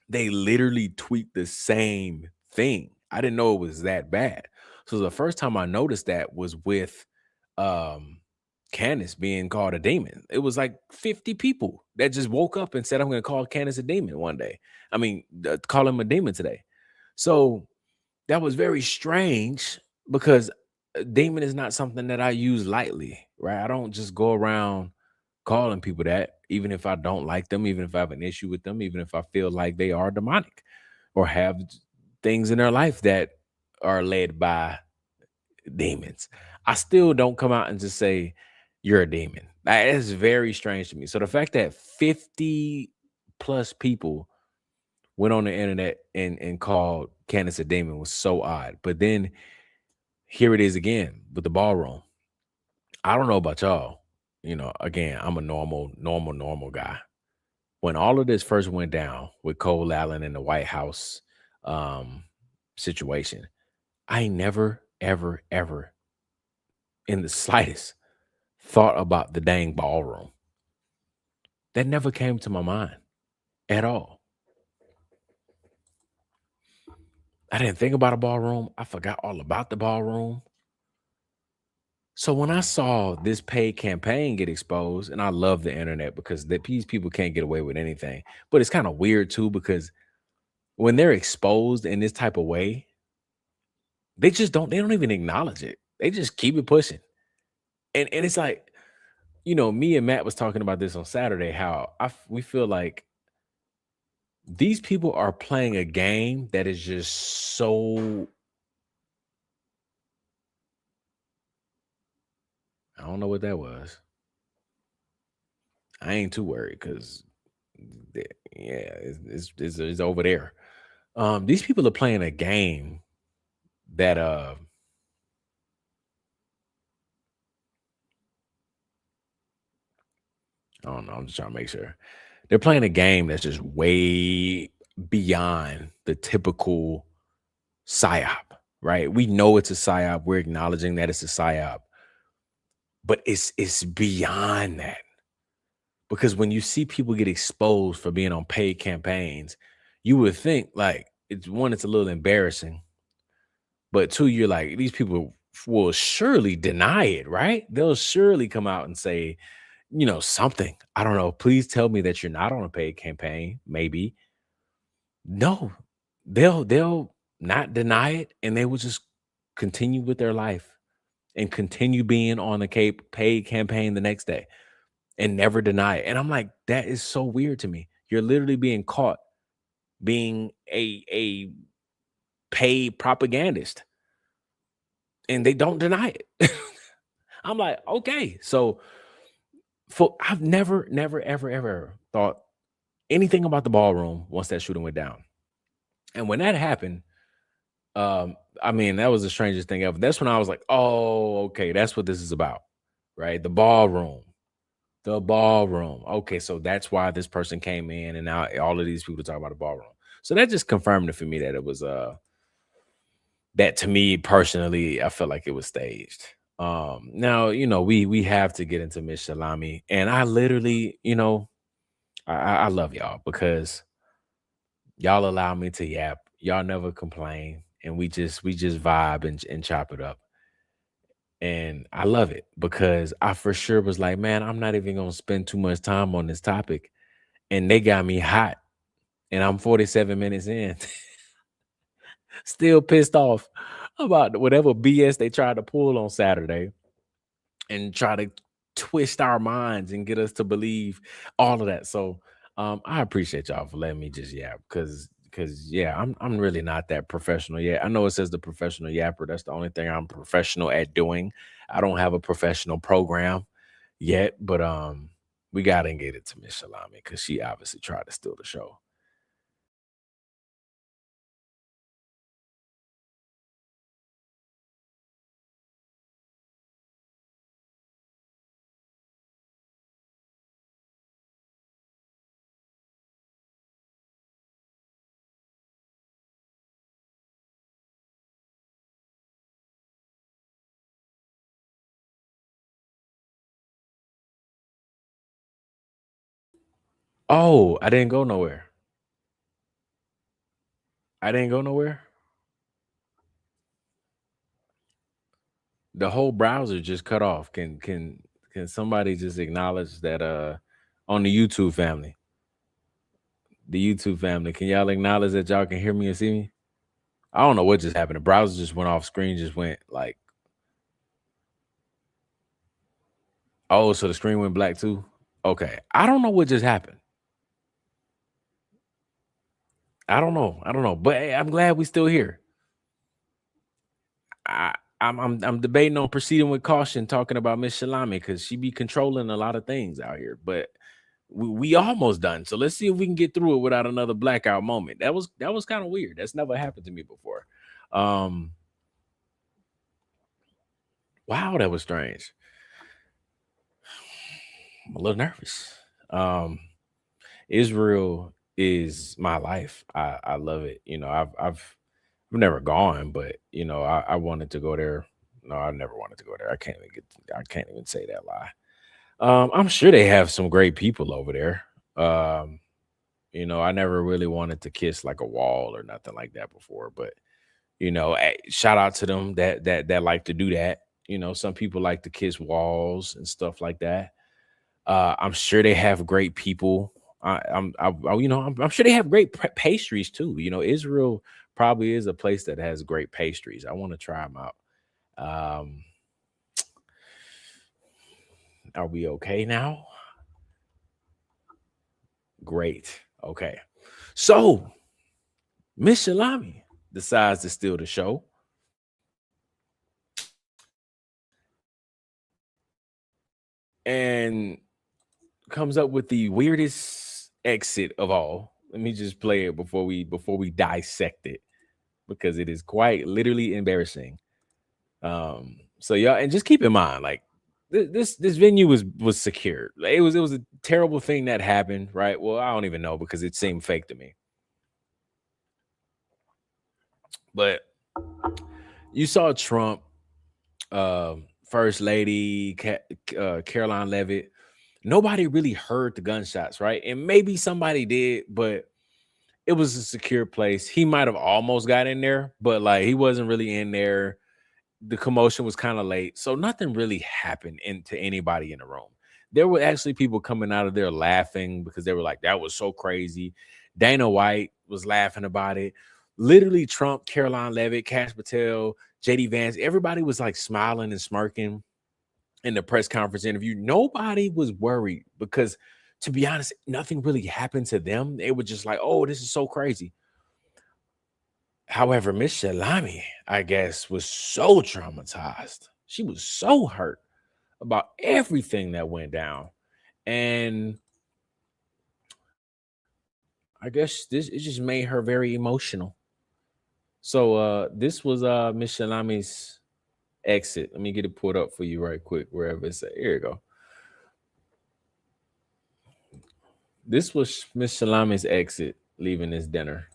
they literally tweet the same thing. I didn't know it was that bad. So the first time I noticed that was with um Candace being called a demon. It was like 50 people that just woke up and said, I'm going to call Candace a demon one day. I mean, call him a demon today. So that was very strange because a demon is not something that I use lightly, right? I don't just go around calling people that, even if I don't like them, even if I have an issue with them, even if I feel like they are demonic or have things in their life that are led by demons. I still don't come out and just say, you're a demon. That is very strange to me. So the fact that 50 plus people went on the internet and called Candace a demon was so odd. But then here it is again with the ballroom. I don't know about y'all. Again, I'm a normal guy. When all of this first went down with Cole Allen and the White House um, situation, I never, ever, ever in the slightest thought about the dang ballroom. That never came to my mind at all. I didn't think about a ballroom. I forgot all about the ballroom. So when I saw this paid campaign get exposed, and I love the internet because these people can't get away with anything, but it's kind of weird too because when they're exposed in this type of way, they don't even acknowledge it. They just keep it pushing. And it's like, me and Matt was talking about this on Saturday, how we feel like these people are playing a game that is just so I don't know what that was. I ain't too worried because yeah, it's over there. These people are playing a game that I don't know. I'm just trying to make sure they're playing a game that's just way beyond the typical psyop. Right? We know it's a psyop. We're acknowledging that it's a psyop, but it's beyond that because when you see people get exposed for being on paid campaigns, you would think like it's a little embarrassing. But two, you're like, these people will surely deny it, right? They'll surely come out and say, something. I don't know. Please tell me that you're not on a paid campaign. Maybe. No, they'll not deny it and they will just continue with their life and continue being on a paid campaign the next day and never deny it. And I'm like, that is so weird to me. You're literally being caught being a paid propagandist and they don't deny it. I'm like, okay. So I've never, ever thought anything about the ballroom once that shooting went down. And when that happened, I mean, that was the strangest thing ever. That's when I was like, oh, okay, that's what this is about. Right. The ballroom. The ballroom. Okay, so that's why this person came in and now all of these people talk about the ballroom. So that just confirmed it for me that it was that to me personally, I felt like it was staged. Now, we have to get into Miss Shalami, and I literally, I love y'all because y'all allow me to yap. Y'all never complain. and we just vibe and chop it up. And I love it because I for sure was like, man, I'm not even gonna spend too much time on this topic. And they got me hot, and I'm 47 minutes in, still pissed off about whatever BS they tried to pull on Saturday and try to twist our minds and get us to believe all of that. So I appreciate y'all for letting me just yap because yeah, I'm really not that professional yet. I know it says the professional yapper. That's the only thing I'm professional at doing. I don't have a professional program yet, but we gotta get it to Miss Shalami because she obviously tried to steal the show. Oh, I didn't go nowhere. I didn't go nowhere. The whole browser just cut off. Can somebody just acknowledge that on the YouTube family? The YouTube family, can y'all acknowledge that y'all can hear me and see me? I don't know what just happened. The browser just went off screen, just went like, oh, so the screen went black too. Okay. I don't know what just happened. I don't know. I don't know. But hey, I'm glad we still here. I I'm debating on proceeding with caution, talking about Miss Shalami because she be controlling a lot of things out here. But we almost done. So let's see if we can get through it without another blackout moment. That was kind of weird. That's never happened to me before. Um, wow, that was strange. I'm a little nervous. Um, Israel is my life. I love it. I've never gone, but I wanted to go there. No, I never wanted to go there. I can't even say that lie. I'm sure they have some great people over there. I never really wanted to kiss like a wall or nothing like that before, but shout out to them that like to do that. Some people like to kiss walls and stuff like that. I'm sure they have great people. I'm sure they have great pastries too. Israel probably is a place that has great pastries. I want to try them out. Um, are we okay now? Great. Okay. So Miss Shalami decides to steal the show and comes up with the weirdest exit of all. Let me just play it before we dissect it because it is quite literally embarrassing. So y'all, and just keep in mind, like this venue was secured. Like, it was a terrible thing that happened, right? Well, I don't even know because it seemed fake to me. But you saw Trump, First Lady, Caroline Levitt. Nobody really heard the gunshots, right? And maybe somebody did, but it was a secure place. He might have almost got in there, but like he wasn't really in there. The commotion was kind of late, so nothing really happened into anybody in the room. There were actually people coming out of there laughing because they were like, "That was so crazy." Dana White was laughing about it. Literally, Trump, Caroline Levitt, Cash Patel, JD Vance, everybody was like smiling and smirking in the press conference interview. Nobody was worried because, to be honest, nothing really happened to them. They were just like, "Oh, this is so crazy." However, Miss Shalami, I guess, was so traumatized. She was so hurt about everything that went down. And I guess this it just made her very emotional. So this was Miss Shalami's exit. Let me get it pulled up for you right quick, wherever it's at. Here you go. This was Miss Shalami's exit leaving this dinner.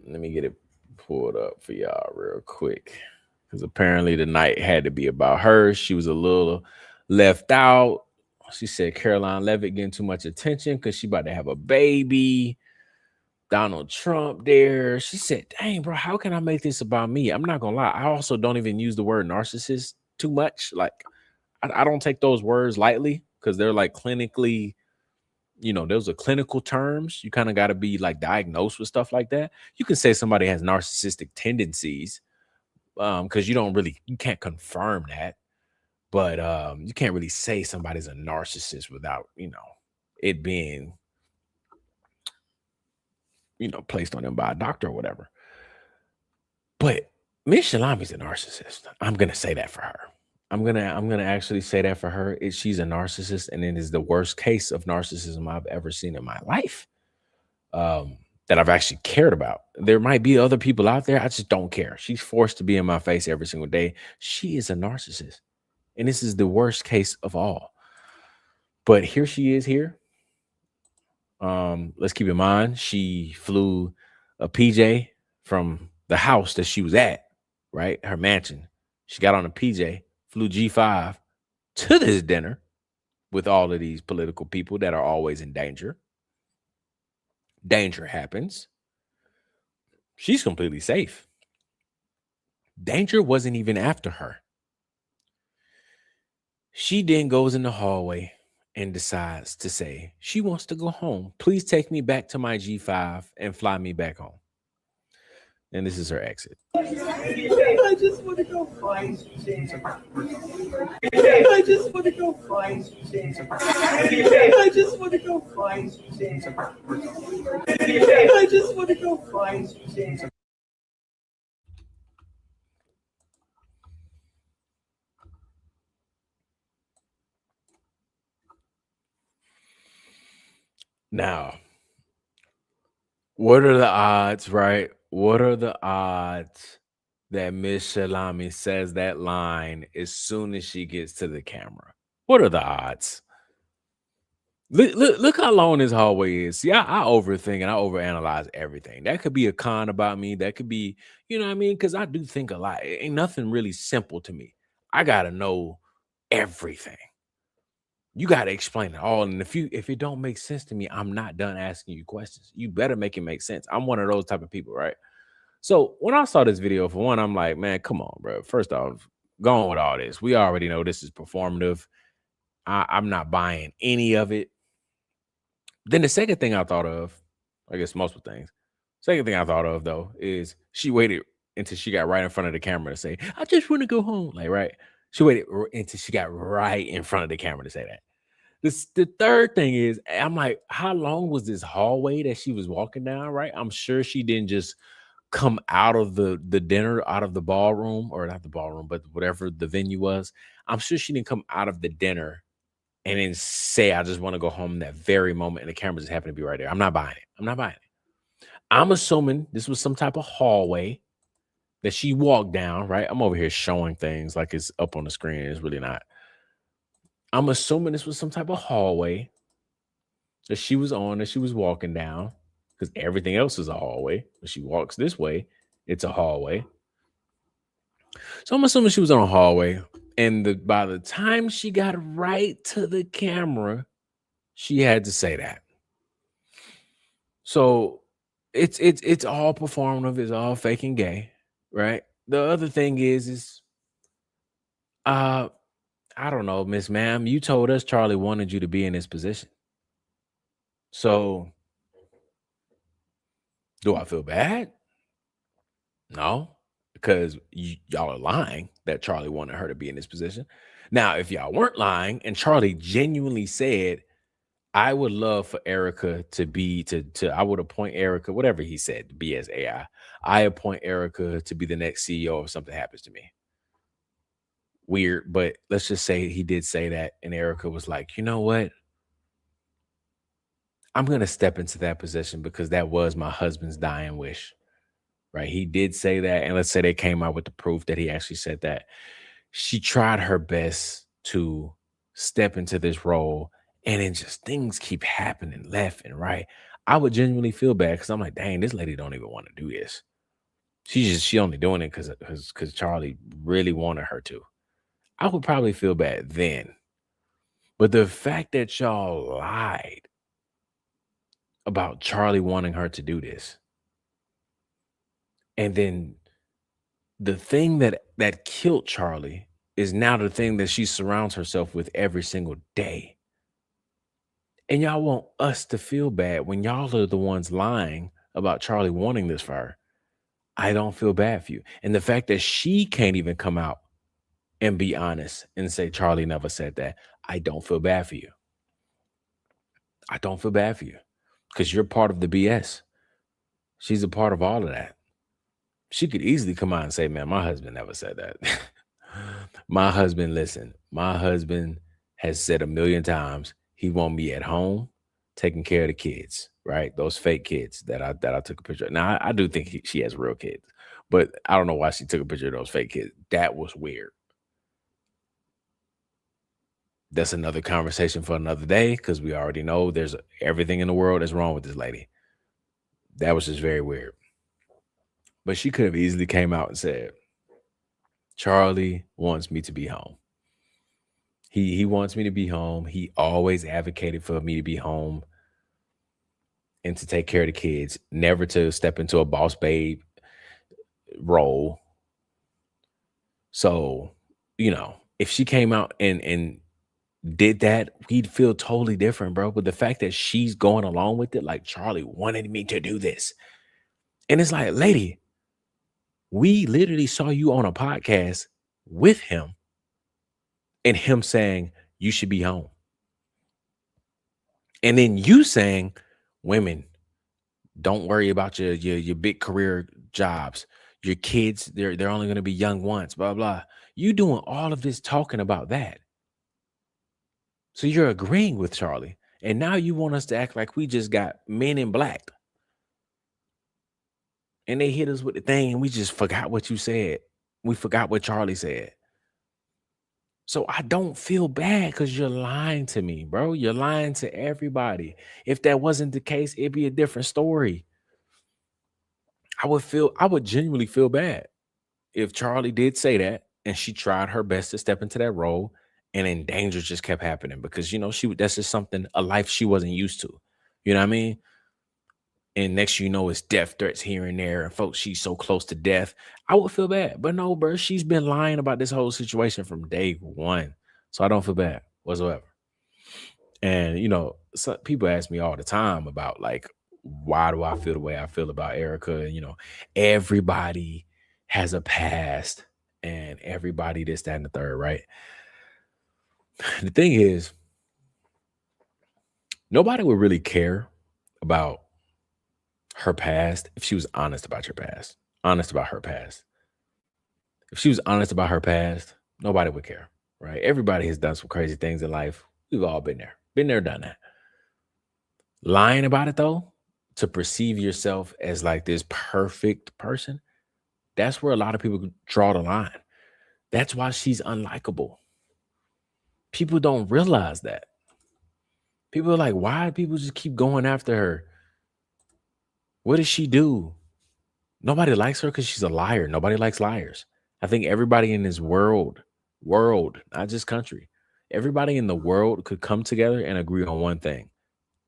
Let me get it pulled up for y'all real quick. Because apparently the night had to be about her. She was a little left out. She said Caroline Levitt getting too much attention because she about to have a baby. Donald Trump there. She said, dang, bro, how can I make this about me? I'm not gonna lie. I also don't even use the word narcissist too much. Like, I don't take those words lightly because they're like clinically, those are clinical terms. You kind of got to be like diagnosed with stuff like that. You can say somebody has narcissistic tendencies, because you can't confirm that, but you can't really say somebody's a narcissist without, it being, placed on them by a doctor or whatever. But Miss Shalami's a narcissist. I'm gonna say that for her. I'm gonna actually say that for her. She's a narcissist, and it is the worst case of narcissism I've ever seen in my life. That I've actually cared about. There might be other people out there. I just don't care. She's forced to be in my face every single day. She is a narcissist. And this is the worst case of all. But here she is here. Let's keep in mind, she flew a PJ from the house that she was at, right? Her mansion. She got on a PJ, flew G5 to this dinner with all of these political people that are always in danger. Danger happens. She's completely safe. Danger wasn't even after her. She then goes in the hallway and decides to say she wants to go home. Please take me back to my G5 and fly me back home. And this is her exit. I just want to go find I just want to go find I just want to go find I just want to go find Now, what are the odds, right? What are the odds that Miss Shalami says that line as soon as she gets to the camera? What are the odds? Look how long this hallway is. See, I overthink and I overanalyze everything. That could be a con about me. That could be, you know what I mean? Because I do think a lot. It ain't nothing really simple to me. I gotta know everything. You gotta explain it all. And if it don't make sense to me, I'm not done asking you questions. You better make it make sense. I'm one of those type of people, right? So when I saw this video, for one, I'm like, man, come on, bro. First off, going with all this. We already know this is performative. I'm not buying any of it. Then the second thing I thought of, I guess multiple things. Second thing I thought of though is she waited until she got right in front of the camera to say, "I just want to go home." Like, right? She waited until she got right in front of the camera to say that. The third thing is, I'm like, how long was this hallway that she was walking down? Right? I'm sure she didn't just come out of the dinner, out of the ballroom, or not the ballroom, but whatever the venue was. I'm sure she didn't come out of the dinner and then say, I just want to go home that very moment, and the camera just happened to be right there. I'm not buying it. I'm not buying it. I'm assuming this was some type of hallway that she walked down, right? I'm over here showing things like it's up on the screen. It's really not. I'm assuming this was some type of hallway that she was on, that she was walking down, because everything else is a hallway. When she walks this way, it's a hallway. So I'm assuming she was on a hallway. And by the time she got right to the camera, she had to say that. So it's all performative, it's all fake and gay, right? The other thing is uh I don't know, Miss Ma'am, you told us Charlie wanted you to be in this position. So do I feel bad? No, because y'all are lying that Charlie wanted her to be in this position. Now, if y'all weren't lying and Charlie genuinely said, I would love for Erika to be to I would appoint Erika, whatever he said, to be as AI. I appoint Erika to be the next CEO if something happens to me. Weird, but let's just say he did say that, and Erika was like, you know what? I'm gonna step into that position because that was my husband's dying wish. Right. He did say that. And let's say they came out with the proof that he actually said that. She tried her best to step into this role, and then just things keep happening left and right. I would genuinely feel bad because I'm like, dang, this lady don't even want to do this. She only doing it because Charlie really wanted her to. I would probably feel bad then. But the fact that y'all lied about Charlie wanting her to do this. And then the thing that killed Charlie is now the thing that she surrounds herself with every single day. And y'all want us to feel bad when y'all are the ones lying about Charlie wanting this for her. I don't feel bad for you. And the fact that she can't even come out and be honest and say Charlie never said that, I don't feel bad for you. I don't feel bad for you because you're part of the BS. She's a part of all of that. She could easily come out and say, man, my husband never said that. My husband, listen, my husband has said a million times he want me at home taking care of the kids, right? Those fake kids that I took a picture of. Now I do think she has real kids, but I don't know why she took a picture of those fake kids. That was weird. That's another conversation for another day because we already know there's everything in the world that's wrong with this lady. That was just very weird. But she could have easily came out and said, Charlie wants me to be home. He wants me to be home. He always advocated for me to be home and to take care of the kids, never to step into a boss babe role. So, if she came out and did that, we'd feel totally different, bro. But the fact that she's going along with it, like Charlie wanted me to do this. And it's like, lady, we literally saw you on a podcast with him and him saying you should be home. And then you saying, women, don't worry about your big career jobs. Your kids, they're only going to be young once, blah, blah. You doing all of this talking about that. So you're agreeing with Charlie. And now you want us to act like we just got Men in Black. And they hit us with the thing and we just forgot what you said. We forgot what Charlie said. So I don't feel bad because you're lying to me, bro. You're lying to everybody. If that wasn't the case, it'd be a different story. I would genuinely feel bad if Charlie did say that and she tried her best to step into that role and then danger just kept happening because that's just something, a life she wasn't used to. You know what I mean? And next it's death threats here and there, and folks, she's so close to death. I would feel bad. But no, bro, she's been lying about this whole situation from day one. So I don't feel bad whatsoever. And some people ask me all the time about like, why do I feel the way I feel about Erica? And everybody has a past and everybody this, that, and the third, right? The thing is, nobody would really care about her past if she was honest about her past. Honest about her past. If she was honest about her past, nobody would care, right? Everybody has done some crazy things in life. We've all been there, done that. Lying about it though, to perceive yourself as like this perfect person, that's where a lot of people draw the line. That's why she's unlikable. People don't realize that. People are like, why do people just keep going after her? What does she do? Nobody likes her because she's a liar. Nobody likes liars. I think everybody in this world, not just country, everybody in the world could come together and agree on one thing.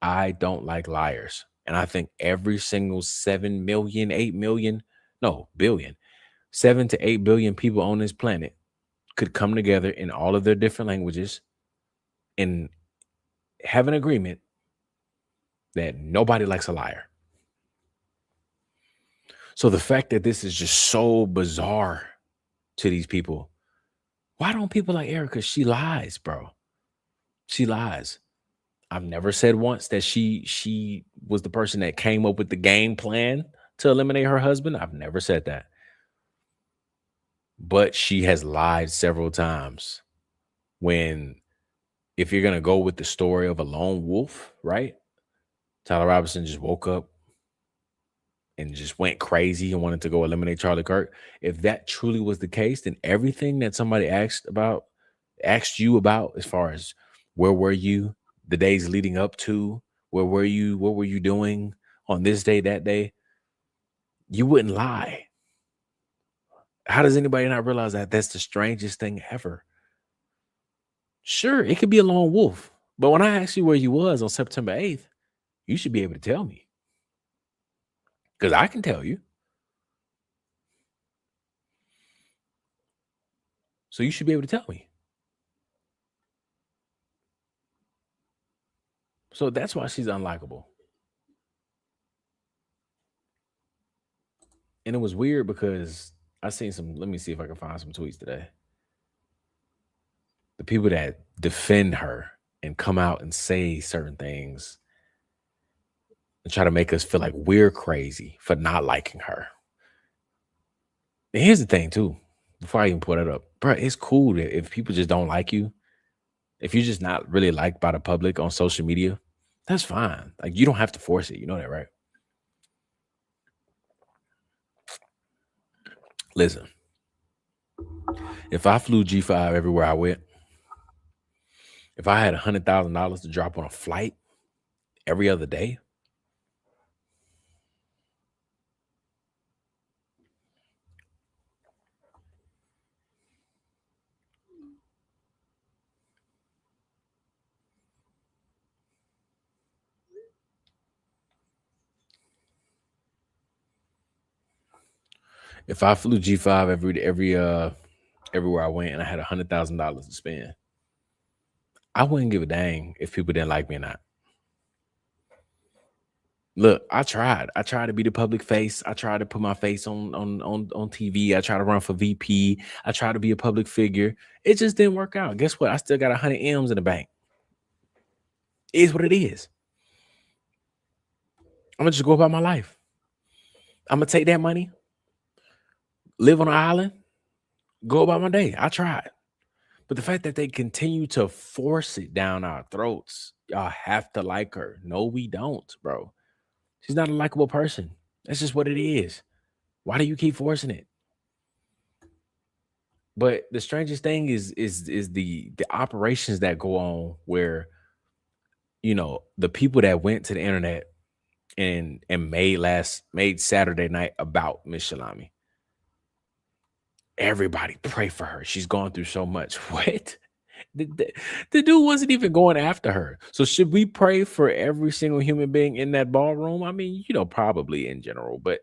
I don't like liars. And I think every single 7 million, 8 million, no, billion, 7 to 8 billion people on this planet could come together in all of their different languages and have an agreement that nobody likes a liar. So the fact that this is just so bizarre to these people, why don't people like Erika? She lies, bro. She lies. I've never said once that she was the person that came up with the game plan to eliminate her husband. I've never said that. But she has lied several times. If you're going to go with the story of a lone wolf, right? Tyler Robinson just woke up and just went crazy and wanted to go eliminate Charlie Kirk. If that truly was the case, then everything that somebody asked you about as far as where were you the days leading up to, where were you, what were you doing on this day, that day, you wouldn't lie. How does anybody not realize that that's the strangest thing ever? Sure, it could be a lone wolf. But when I asked you where you was on September 8th, You should be able to tell me because I can tell you. So you should be able to tell me. So that's why she's unlikable. And it was weird because I seen some. Let me see if I can find some tweets today. The people that defend her and come out and say certain things and try to make us feel like we're crazy for not liking her. And here's the thing, too. Before I even put it up, bro, it's cool that if people just don't like you, if you're just not really liked by the public on social media, that's fine. Like you don't have to force it. You know that, right? Listen, if I flew G5 everywhere I went, if I had $100,000 to drop on a flight every other day, if I flew G5 everywhere I went and I had $100,000 to spend, I wouldn't give a dang if people didn't like me or not. Look, I tried. I tried to be the public face. I tried to put my face on TV. I tried to run for VP. I tried to be a public figure. It just didn't work out. Guess what? I still got 100 M's in the bank. It is what it is. I'm gonna just go about my life. I'm gonna take that money, live on an island, go about my day. I tried. But the fact that they continue to force it down our throats, y'all have to like her. No, we don't, bro. She's not a likable person. That's just what it is. Why do you keep forcing it? But the strangest thing is the operations that go on where the people that went to the internet and made Saturday night about Miss Shalami. Everybody pray for her. She's gone through so much. What? The dude wasn't even going after her. So should we pray for every single human being in that ballroom? I mean, probably in general, but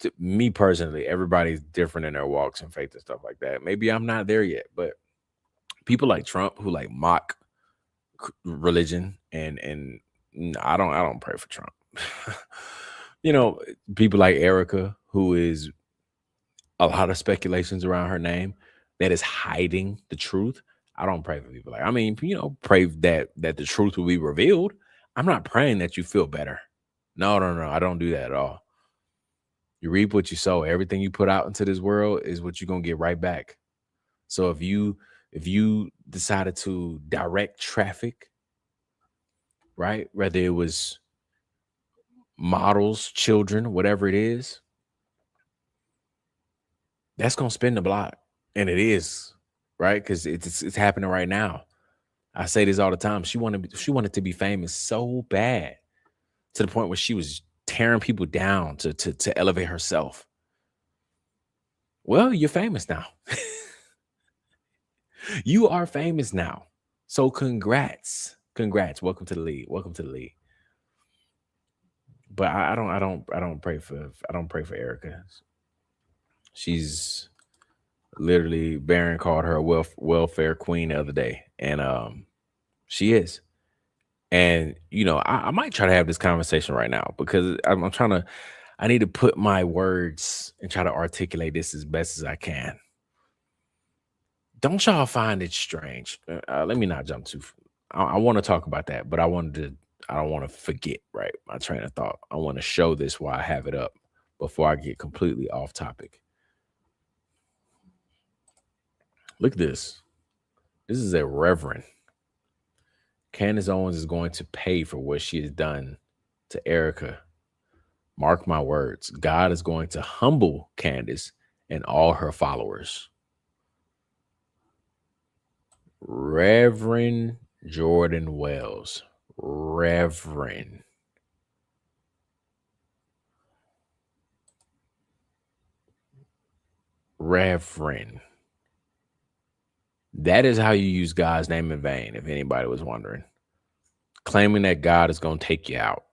to me personally, everybody's different in their walks and faith and stuff like that. Maybe I'm not there yet, but people like Trump who like mock religion and I don't pray for Trump. People like Erika who is a lot of speculations around her name that is hiding the truth. I don't pray for people like, I mean, pray that the truth will be revealed. I'm not praying that you feel better. No, I don't do that at all. You reap what you sow. Everything you put out into this world is what you're gonna get right back. So if you decided to direct traffic, right, whether it was models, children, whatever it is, that's gonna spin the block, and it is, right? Because it's happening right now. I say this all the time. She wanted to be famous so bad to the point where she was tearing people down to elevate herself. Well, you're famous now. You are famous now. So congrats. Welcome to the league. But I don't pray for Erica. She's literally Barron called her a welfare queen the other day, and she is. And I might try to have this conversation right now because I'm trying to. I need to put my words and try to articulate this as best as I can. Don't y'all find it strange? Let me not jump too. I want to talk about that, but I don't want to forget. Right, my train of thought. I want to show this while I have it up before I get completely off topic. Look at this. This is a reverend. Candace Owens is going to pay for what she has done to Erica. Mark my words. God is going to humble Candace and all her followers. Reverend Jordan Wells. Reverend. That is how you use God's name in vain, if anybody was wondering. Claiming that God is going to take you out.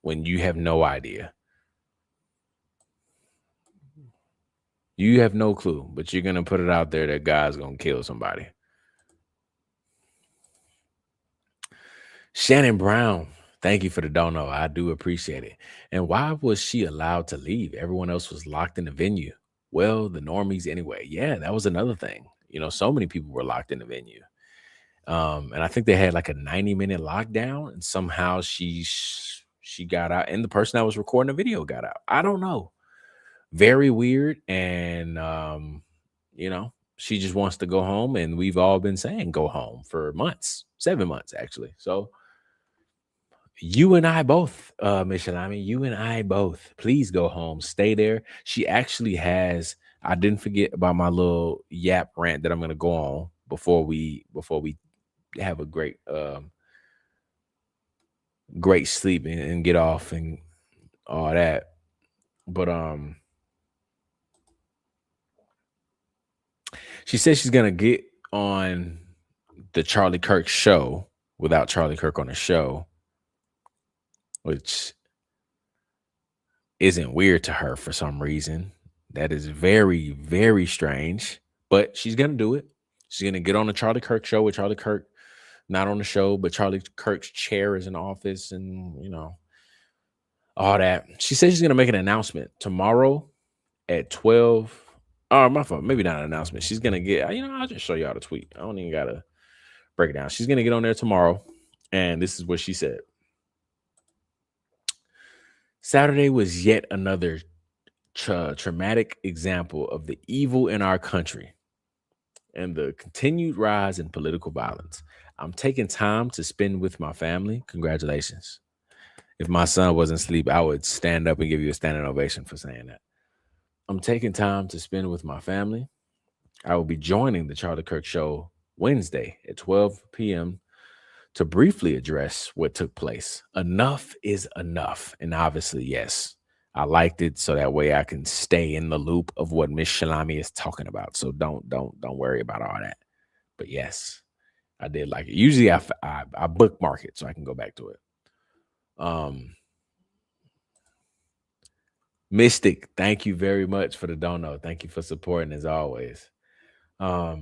when you have no idea. You have no clue, but you're gonna put it out there that God's gonna kill somebody. Shannon Brown, thank you for the dono. I do appreciate it. And why was she allowed to leave? Everyone else was locked in the venue. Well, the normies anyway. Yeah, that was another thing. So many people were locked in the venue. And I think they had like a 90-minute lockdown, and somehow she got out, and the person that was recording the video got out. I don't know. Very weird. And she just wants to go home, and we've all been saying go home for months, 7 months actually. So you and I both, Michelami, you and I both, please go home, stay there. She actually has, I didn't forget about my little yap rant that I'm gonna go on before we have a great sleep and get off and all that. But she says she's gonna get on the Charlie Kirk show without Charlie Kirk on the show, which isn't weird to her for some reason. That is very, very strange. But she's gonna do it. She's gonna get on the Charlie Kirk show with Charlie Kirk not on the show, but Charlie Kirk's chair is in office, and all that. She says she's gonna make an announcement tomorrow at 12. Oh, my fault. Maybe not an announcement. She's gonna get. I'll just show y'all the tweet. I don't even gotta break it down. She's gonna get on there tomorrow, and this is what she said. Saturday was yet another traumatic example of the evil in our country and the continued rise in political violence. I'm taking time to spend with my family. Congratulations. If my son wasn't asleep, I would stand up and give you a standing ovation for saying that. I'm taking time to spend with my family. I will be joining the Charlie Kirk Show Wednesday at 12 p.m. to briefly address what took place. Enough is enough. And obviously, yes, I liked it so that way I can stay in the loop of what Miss Shalami is talking about. So don't worry about all that. But yes, I did like it. Usually I bookmark it so I can go back to it. Mystic, thank you very much for the dono. Thank you for supporting as always. So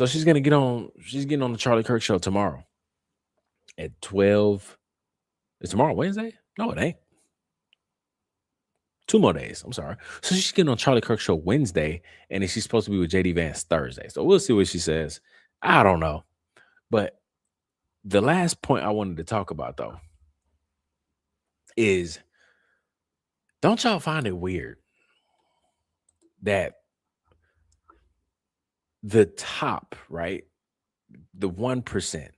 she's getting on the Charlie Kirk show tomorrow at 12. Is tomorrow Wednesday? No, it ain't. 2 more days. I'm sorry. So she's getting on Charlie Kirk show Wednesday, and then she's supposed to be with JD Vance Thursday. So we'll see what she says. I don't know. But the last point I wanted to talk about, though, is don't y'all find it weird that the top, right, the 1%,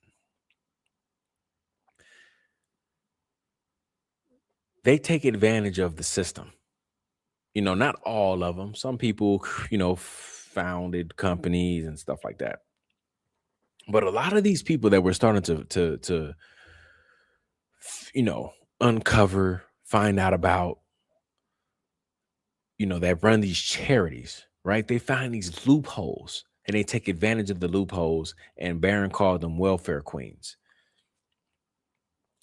they take advantage of the system. Not all of them. Some people, founded companies and stuff like that. But a lot of these people that we're starting to uncover, find out about, that run these charities, right? They find these loopholes and they take advantage of the loopholes, and Barron called them welfare queens.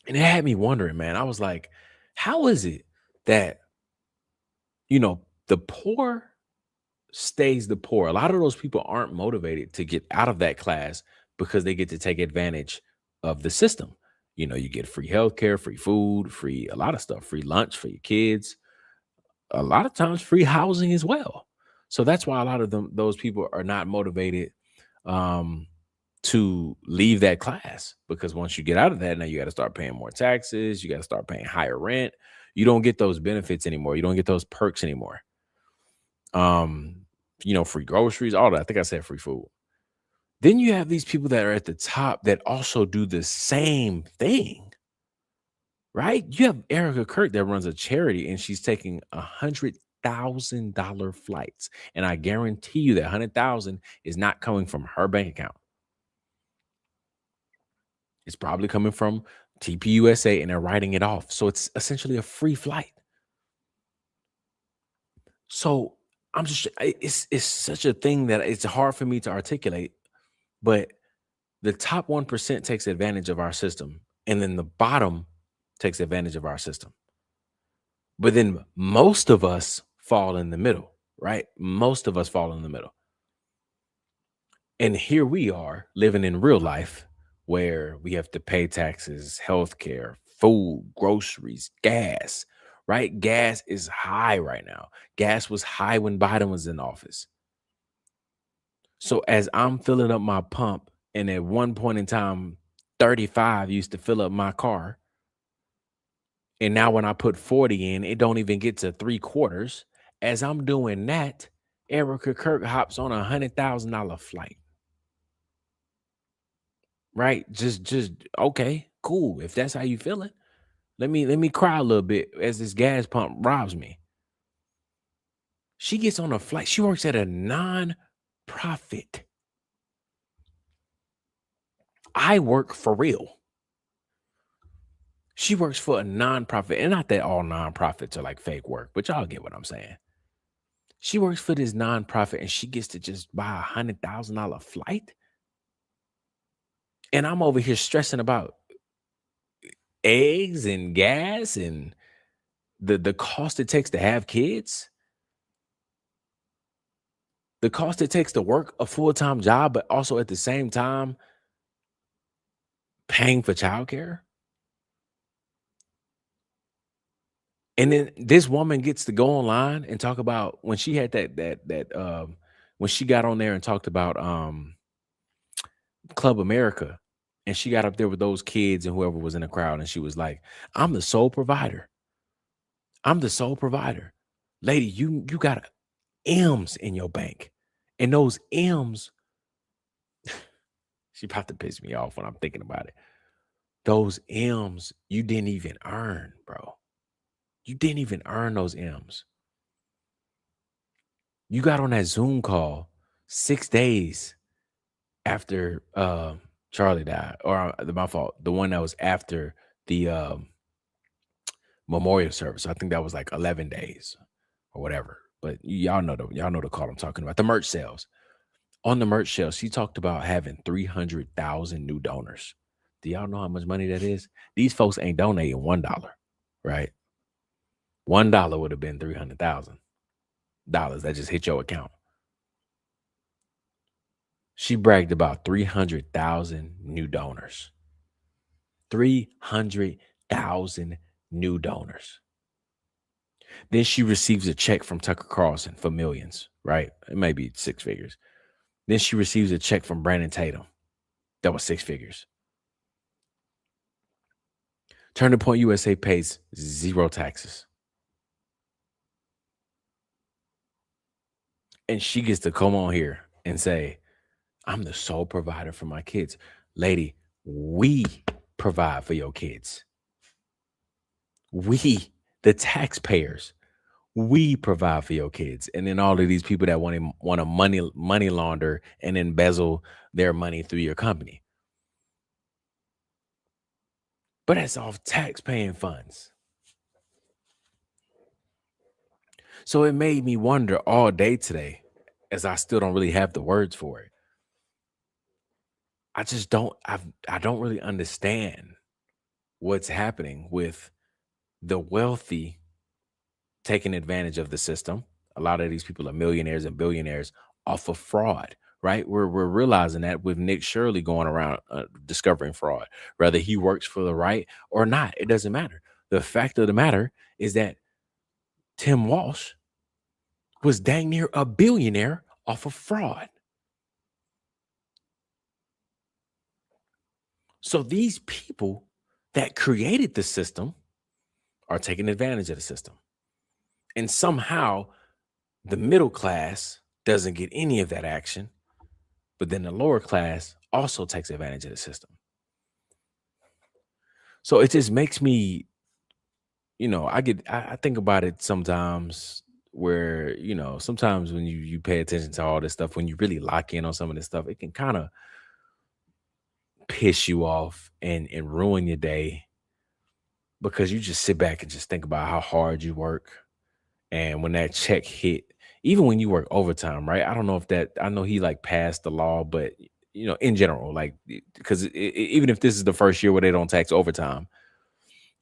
And it had me wondering, man. I was like, how is it that, the poor stays the poor? A lot of those people aren't motivated to get out of that class because they get to take advantage of the system. You get free healthcare, free food, free a lot of stuff, free lunch for your kids, a lot of times free housing as well. So that's why a lot of those people are not motivated to leave that class, because once you get out of that, now you got to start paying more taxes. You got to start paying higher rent. You don't get those benefits anymore. You don't get those perks anymore. Free groceries, all that. I think I said free food. Then you have these people that are at the top that also do the same thing, right? You have Erika Kirk that runs a charity, and she's taking $100,000 flights, and I guarantee you that 100,000 is not coming from her bank account. It's probably coming from TPUSA, and they're writing it off. So it's essentially a free flight. So it's such a thing that it's hard for me to articulate, but the top 1% takes advantage of our system, and then the bottom takes advantage of our system. But then most of us fall in the middle, right? Most of us fall in the middle. And here we are living in real life where we have to pay taxes, healthcare, food, groceries, gas, right? Gas is high right now. Gas was high when Biden was in office. So as I'm filling up my pump, and at one point in time, 35 used to fill up my car. And now when I put 40 in, it don't even get to 3/4. As I'm doing that, Erica Kirk hops on $100,000 flight. Right? Just okay, cool. If that's how you feeling, let me cry a little bit as this gas pump robs me. She gets on a flight. She works at a non-profit. I work for real. She works for a nonprofit, and not that all nonprofits are like fake work, but y'all get what I'm saying. She works for this nonprofit, and she gets to just buy $100,000 flight, and I'm over here stressing about eggs and gas and the cost it takes to have kids, the cost it takes to work a full-time job, but also at the same time paying for childcare. And then this woman gets to go online and talk about when she had that when she got on there and talked about Club America, and she got up there with those kids and whoever was in the crowd, and she was like, I'm the sole provider. I'm the sole provider. Lady, you got M's in your bank. And those M's, she about to piss me off when I'm thinking about it. Those M's you didn't even earn, bro. You didn't even earn those M's. You got on that Zoom call 6 days after Charlie died, or my fault, the one that was after the memorial service. I think that was like 11 days or whatever. But y'all know the call I'm talking about. The merch sales. On the merch sales, she talked about having 300,000 new donors. Do y'all know how much money that is? These folks ain't donating $1, right? $1 would have been $300,000 that just hit your account. She bragged about 300,000 new donors. 300,000 new donors. Then she receives a check from Tucker Carlson for millions, right? It may be 6 figures. Then she receives a check from Brandon Tatum. That was 6 figures. Turning Point USA pays 0 taxes. And she gets to come on here and say, I'm the sole provider for my kids. Lady, we provide for your kids. We, the taxpayers, we provide for your kids. And then all of these people that want to money launder and embezzle their money through your company. But that's off tax-paying funds. So it made me wonder all day today, as I still don't really have the words for it. I don't really understand what's happening with the wealthy taking advantage of the system. A lot of these people are millionaires and billionaires off of fraud, right? We're realizing that with Nick Shirley going around discovering fraud, whether he works for the right or not, it doesn't matter. The fact of the matter is that Tim Walsh was dang near a billionaire off of fraud. So these people that created the system are taking advantage of the system. And somehow the middle class doesn't get any of that action, but then the lower class also takes advantage of the system. So it just makes me, I think about it sometimes where, sometimes when you pay attention to all this stuff, when you really lock in on some of this stuff, it can kind of piss you off and ruin your day, because you just sit back and just think about how hard you work. And when that check hit, even when you work overtime, right? I don't know I know he like passed the law, but in general, like, because even if this is the first year where they don't tax overtime,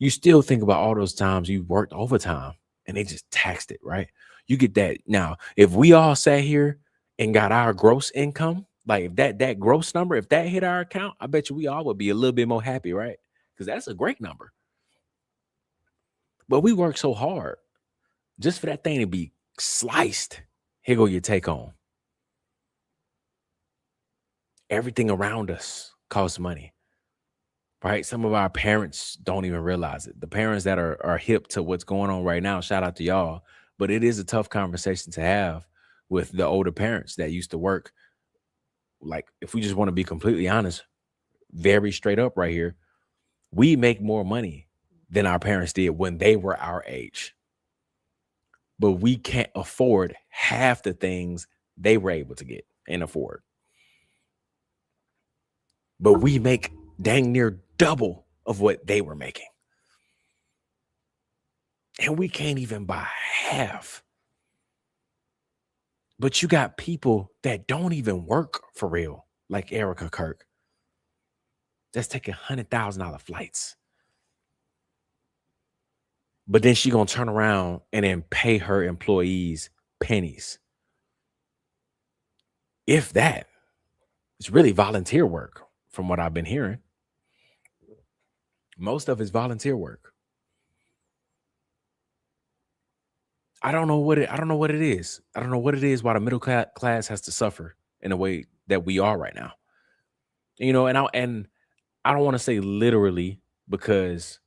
You still think about all those times you worked overtime and they just taxed it, right? You get that. Now, if we all sat here and got our gross income, like if that gross number, if that hit our account, I bet you we all would be a little bit more happy, right? Because that's a great number. But we work so hard just for that thing to be sliced. Here go your take on. Everything around us costs money, right? Some of our parents don't even realize it. The parents that are hip to what's going on right now, shout out to y'all. But it is a tough conversation to have with the older parents that used to work. Like, if we just want to be completely honest, very straight up right here, we make more money than our parents did when they were our age. But we can't afford half the things they were able to get and afford. But we make dang near double of what they were making. And we can't even buy half. But you got people that don't even work for real, like Erika Kirk, that's taking $100,000 flights. But then she gonna turn around and then pay her employees pennies. If that, it's really volunteer work from what I've been hearing. Most of it's volunteer work. I don't know what it is. I don't know what it is why the middle class has to suffer in the way that we are right now. And I don't want to say literally because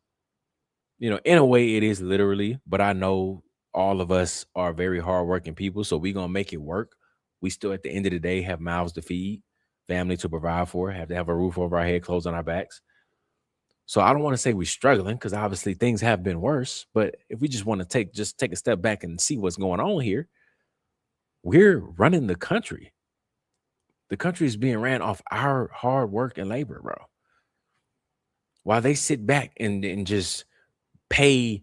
in a way it is literally, but I know all of us are very hardworking people, so we gonna make it work. We still at the end of the day have mouths to feed, family to provide for, have to have a roof over our head, clothes on our backs. So I don't want to say we're struggling because obviously things have been worse. But if we just want to take a step back and see what's going on here, we're running the country. The country is being ran off our hard work and labor, bro. While they sit back and just pay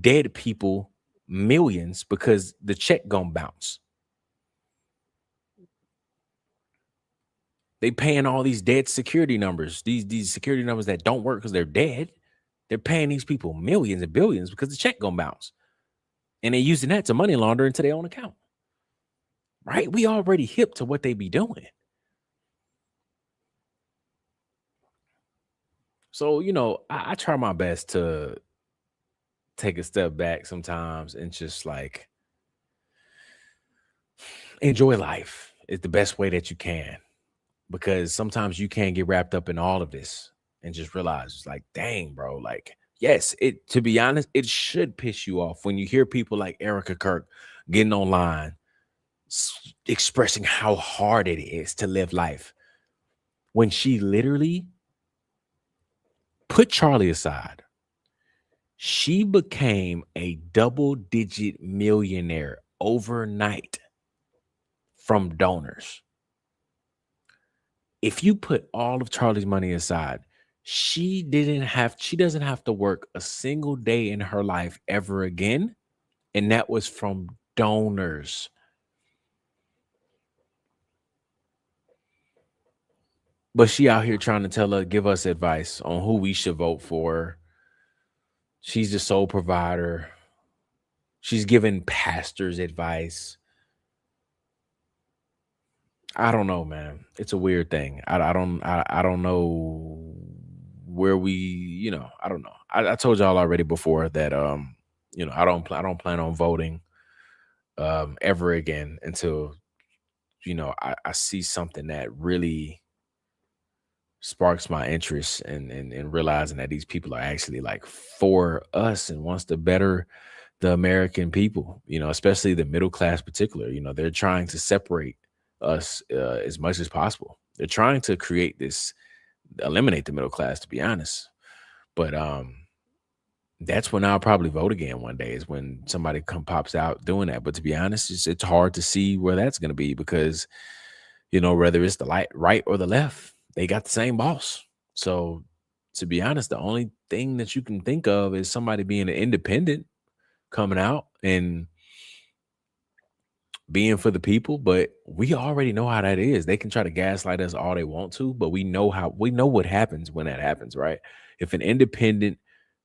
dead people millions because the check gonna bounce. They paying all these dead security numbers, these security numbers that don't work because they're dead. They're paying these people millions and billions because the check gonna bounce. And they're using that to money launder into their own account. Right? We already hip to what they be doing. So, I try my best to take a step back sometimes and just like enjoy life is the best way that you can. Because sometimes you can't get wrapped up in all of this and just realize it's like, dang, bro, like, yes, to be honest, it should piss you off when you hear people like Erika Kirk getting online expressing how hard it is to live life when she literally put Charlie aside. She became a double-digit millionaire overnight from donors. If you put all of Charlie's money aside, she doesn't have to work a single day in her life ever again. And that was from donors. But she out here trying to give us advice on who we should vote for. She's the sole provider. She's giving pastors advice. I don't know, man. It's a weird thing. I don't know where I don't know. I told y'all already before that I don't plan on voting ever again until I see something that really sparks my interest and realizing that these people are actually like for us and wants to better the American people, especially the middle class particular. They're trying to separate us as much as possible. They're trying to eliminate the middle class, to be honest. But that's when I'll probably vote again one day, is when somebody pops out doing that. But to be honest, it's hard to see where that's going to be because, whether it's the right or the left, they got the same boss. So to be honest, the only thing that you can think of is somebody being an independent coming out and being for the people. But we already know how that is. They can try to gaslight us all they want to, but we know what happens when that happens, right? If an independent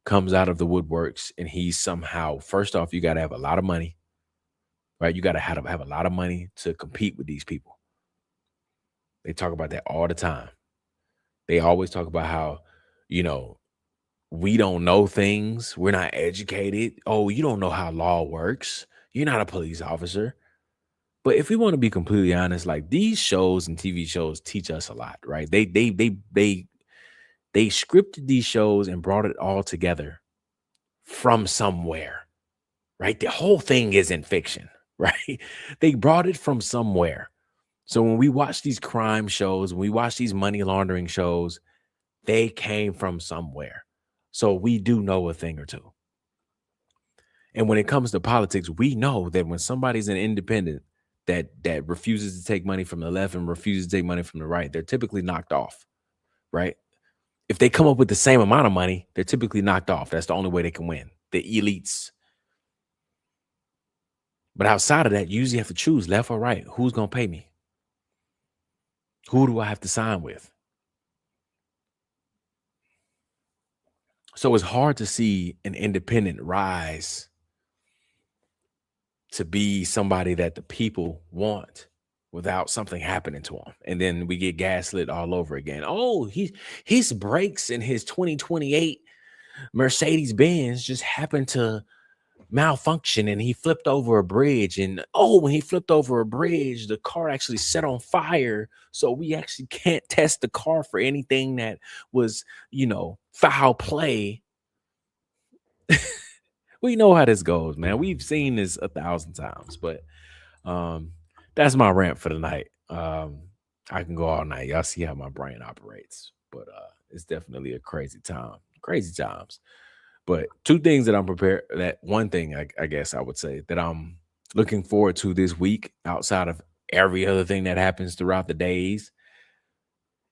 comes out of the woodworks and he's somehow, first off, you got to have a lot of money, right? You got to have a lot of money to compete with these people. They talk about that all the time. They always talk about how, you know, we don't know things. We're not educated. Oh, you don't know how law works. You're not a police officer. But if we want to be completely honest, like these shows and TV shows teach us a lot, right? They scripted these shows and brought it all together from somewhere, right? The whole thing isn't fiction, right? They brought it from somewhere. So when we watch these crime shows, when we watch these money laundering shows, they came from somewhere. So we do know a thing or two. And when it comes to politics, we know that when somebody's an independent that refuses to take money from the left and refuses to take money from the right, they're typically knocked off, right? If they come up with the same amount of money, they're typically knocked off. That's the only way they can win. The elites. But outside of that, you usually have to choose left or right. Who's going to pay me? Who do I have to sign with? So it's hard to see an independent rise to be somebody that the people want without something happening to him. And then we get gaslit all over again. Oh, his brakes in his 2028 Mercedes Benz just happened to malfunction and he flipped over a bridge. And oh, when he flipped over a bridge, the car actually set on fire. So we actually can't test the car for anything that was, foul play. We know how this goes, man. We've seen this 1,000 times, but um that's my rant for the night. I can go all night. Y'all see how my brain operates, but it's definitely a crazy time, crazy times. But two things that I'm prepared, that one thing I guess I would say that I'm looking forward to this week outside of every other thing that happens throughout the days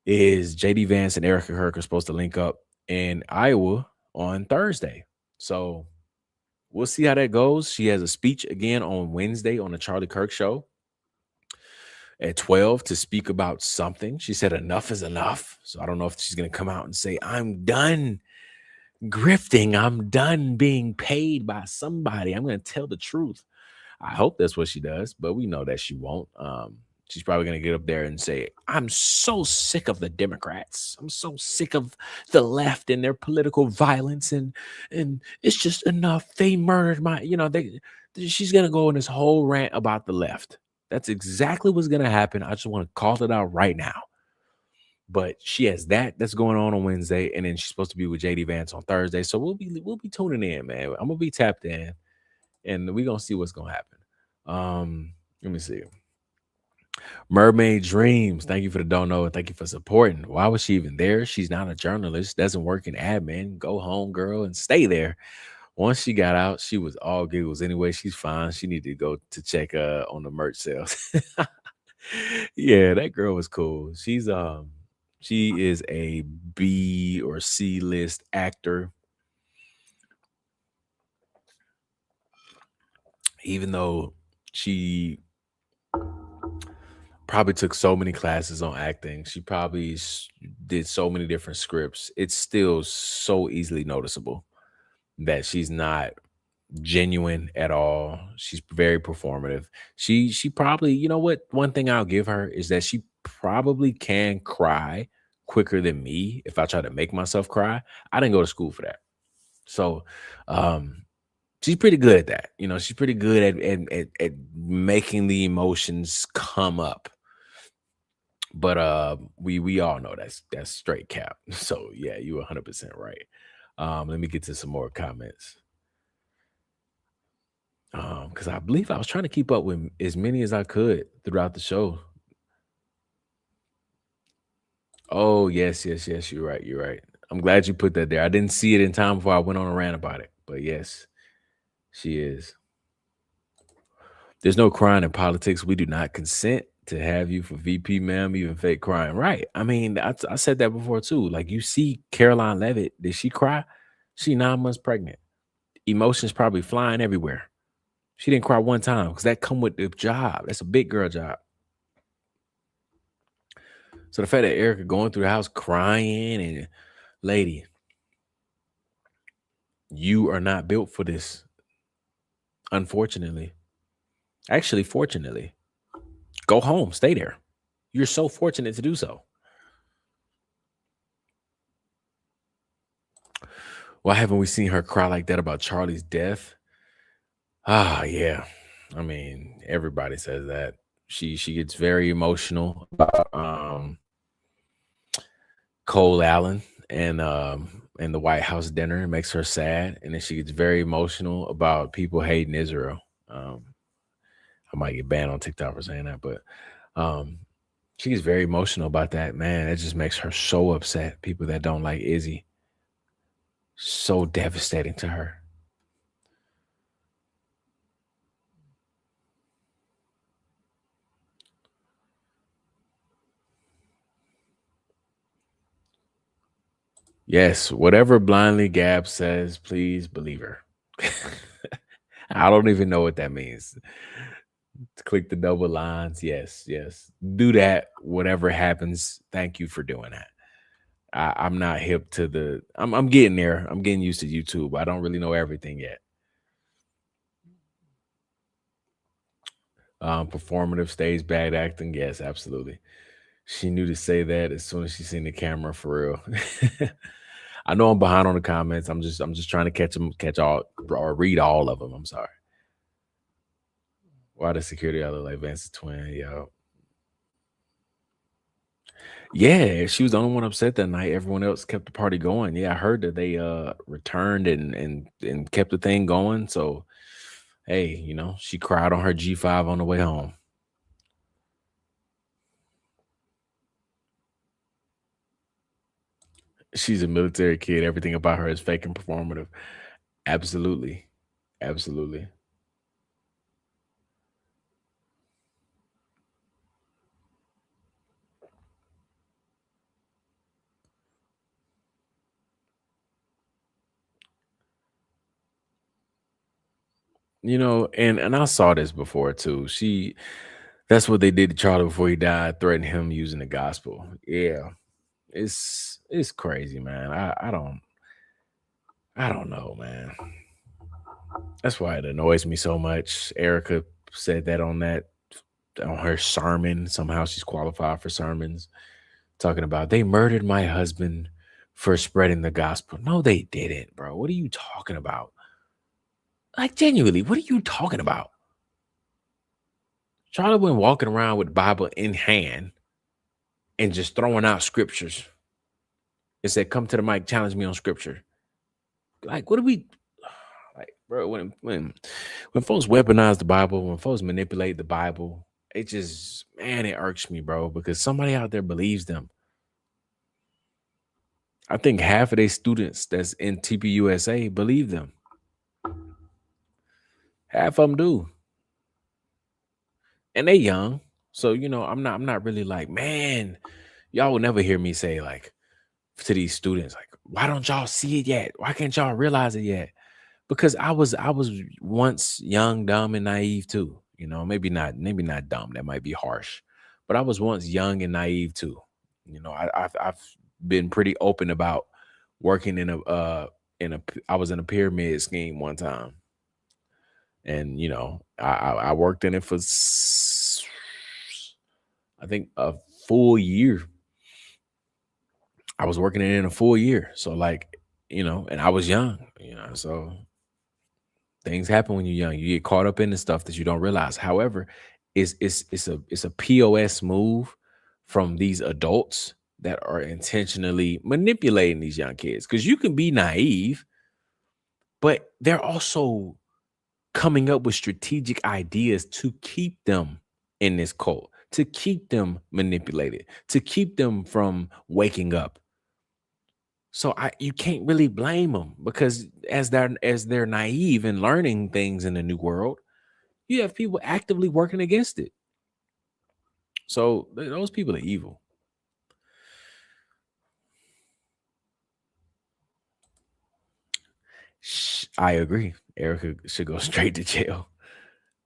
is JD Vance and Erika Kirk are supposed to link up in Iowa on Thursday. So we'll see how that goes. She has a speech again on Wednesday on the Charlie Kirk show at 12 to speak about something. She said enough is enough. So I don't know if she's going to come out and say, I'm done grifting. I'm done being paid by somebody. I'm going to tell the truth. I hope that's what she does, but we know that she won't. She's probably going to get up there and say, I'm so sick of the Democrats. I'm so sick of the left and their political violence. And it's just enough. They murdered she's going to go on this whole rant about the left. That's exactly what's going to happen. I just want to call it out right now. But she has that's going on Wednesday, and then she's supposed to be with JD Vance on Thursday. So we'll be tuning in, man. I'm gonna be tapped in, and we're gonna see what's gonna happen. Let me see. Mermaid Dreams, thank you for the dono and thank you for supporting. Why was she even there? She's not a journalist, doesn't work in admin. Go home, girl, and stay there. Once she got out, she was all giggles. Anyway, she's fine. She needed to go to check on the merch sales. Yeah, that girl was cool. She is a B or C list actor, even though she probably took so many classes on acting. She probably did so many different scripts. It's still so easily noticeable that she's not genuine at all. She's very performative. She probably, you know what? One thing I'll give her is that she probably can cry quicker than me if I try to make myself cry. I didn't go to school for that. So she's pretty good at that. She's pretty good at making the emotions come up. But we all know that's straight cap. So yeah, you 100% right. Let me get to some more comments. Because I believe I was trying to keep up with as many as I could throughout the show. Oh, yes, yes, yes, you're right. You're right. I'm glad you put that there. I didn't see it in time before I went on a rant about it. But yes, she is. There's no crying in politics. We do not consent to have you for VP, ma'am, even fake crying. Right. I mean, I said that before too. Like you see Caroline Levitt, did she cry? She 9 months pregnant. Emotions probably flying everywhere. She didn't cry one time because that come with the job. That's a big girl job. So the fact that Erika going through the house crying and lady, You are not built for this, unfortunately. Actually, fortunately. Go home, stay there. You're so fortunate to do so. Why haven't we seen her cry like that about Charlie's death? Ah, yeah. I mean, everybody says that. She gets very emotional about Cole Allen and the White House dinner. It makes her sad, and then she gets very emotional about people hating Israel. I might get banned on TikTok for saying that, but um, she gets very emotional about that. Man, it just makes her so upset. People that don't like Izzy, so devastating to her. Yes, whatever blindly Gab says, please believe her. I don't even know what that means. Click the double lines. Yes, yes. Do that. Whatever happens, thank you for doing that. I'm not hip to the. I'm getting there. I'm getting used to YouTube. I don't really know everything yet. Performative stage bad acting. Yes, absolutely. She knew to say that as soon as she seen the camera for real. I know I'm behind on the comments. I'm just trying to catch all or read all of them. I'm sorry. Why the security other like Vance's twin? Yo. Yeah, she was the only one upset that night. Everyone else kept the party going. Yeah, I heard that they returned and kept the thing going. So hey, she cried on her G5 on the way home. She's a military kid. Everything about her is fake and performative. Absolutely. Absolutely. And I saw this before too. That's what they did to Charlie before he died, threatened him using the gospel. Yeah. It's crazy, man. I don't know, man. That's why it annoys me so much. Erica said that on her sermon. Somehow she's qualified for sermons, talking about they murdered my husband for spreading the gospel. No, they didn't, bro. What are you talking about? Like genuinely, what are you talking about? Charlie went walking around with the Bible in hand and just throwing out scriptures and said, "Come to the mic, challenge me on scripture." Like, what are we like, bro? When folks weaponize the Bible, when folks manipulate the Bible, it just man, it irks me, bro, because somebody out there believes them. I think half of their students that's in TPUSA believe them. Half of them do, and they young. So I'm not really like, man, y'all will never hear me say like to these students, like, why don't y'all see it yet? Why can't y'all realize it yet? Because I was once young, dumb, and naive too. Maybe not dumb. That might be harsh, but I was once young and naive too. I've been pretty open about working I was in a pyramid scheme one time, and I worked in it for I think a full year. I was working in a full year, so like and I was young, so things happen when you're young. You get caught up in the stuff that you don't realize. However, it's a POS move from these adults that are intentionally manipulating these young kids. Because you can be naive, but they're also coming up with strategic ideas to keep them in this cult, to keep them manipulated, to keep them from waking up. So you can't really blame them because as they're naive and learning things in the new world, you have people actively working against it. So those people are evil. I agree. Erica should go straight to jail.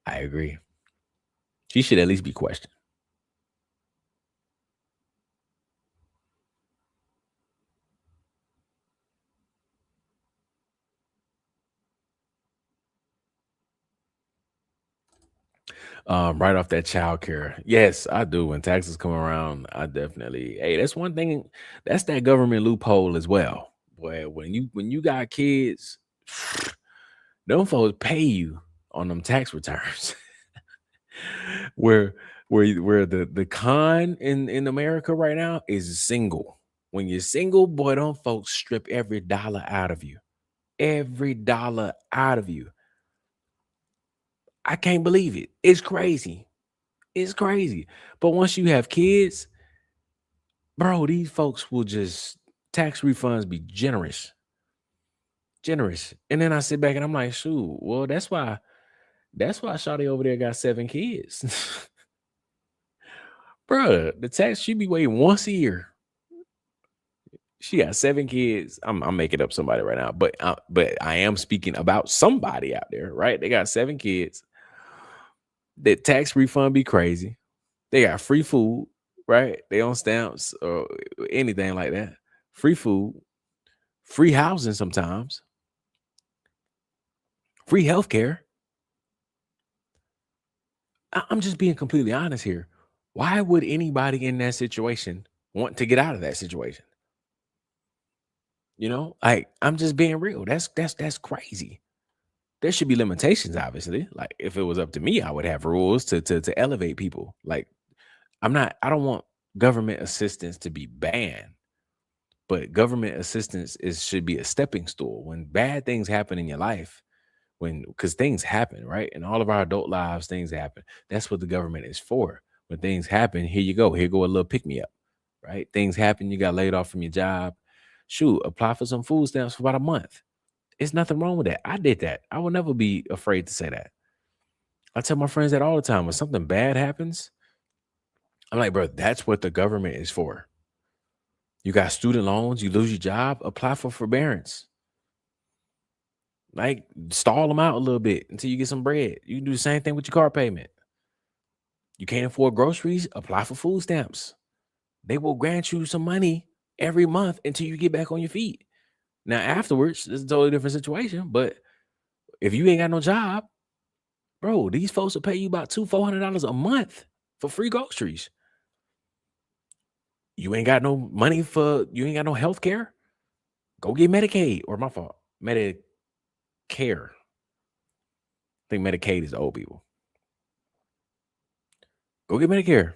I agree. She should at least be questioned. Right off that child care. Yes, I do. When taxes come around, I definitely. Hey, that's one thing. That's that government loophole as well. Boy, when you got kids, them folks pay you on them tax returns. where where the con in America right now is single. When you're single, boy, them folks strip every dollar out of you. Every dollar out of you. I can't believe it. It's crazy. It's crazy. But once you have kids, bro, these folks will just tax refunds be generous, generous. And then I sit back and I'm like, shoot, well, that's why Shawty over there got 7 kids. Bruh, the tax she be waiting once a year. She got 7 kids. I'm making up somebody right now, but I am speaking about somebody out there, right? They got 7 kids. The tax refund be crazy. They got free food, right? They on stamps or anything like that. Free food, free housing sometimes, free healthcare. I'm just being completely honest here. Why would anybody in that situation want to get out of that situation? Like I'm just being real. That's crazy. There should be limitations, obviously. Like if it was up to me, I would have rules to elevate people. Like I don't want government assistance to be banned, but government assistance should be a stepping stool. When bad things happen in your life, because things happen, right? In all of our adult lives, things happen. That's what the government is for. When things happen, here you go. Here go a little pick me up, right? Things happen, you got laid off from your job. Shoot, apply for some food stamps for about a month. It's nothing wrong with that. I did that. I will never be afraid to say that. I tell my friends that all the time. When something bad happens, I'm like, bro, that's what the government is for. You got student loans, you lose your job, apply for forbearance. Like, stall them out a little bit until you get some bread. You can do the same thing with your car payment. You can't afford groceries, apply for food stamps. They will grant you some money every month until you get back on your feet. Now, afterwards, it's a totally different situation. But if you ain't got no job, bro, these folks will pay you about $400 a month for free groceries. You ain't got no money you ain't got no health care. Go get Medicaid, or my fault, Medicare. I think Medicaid is the old people. Go get Medicare.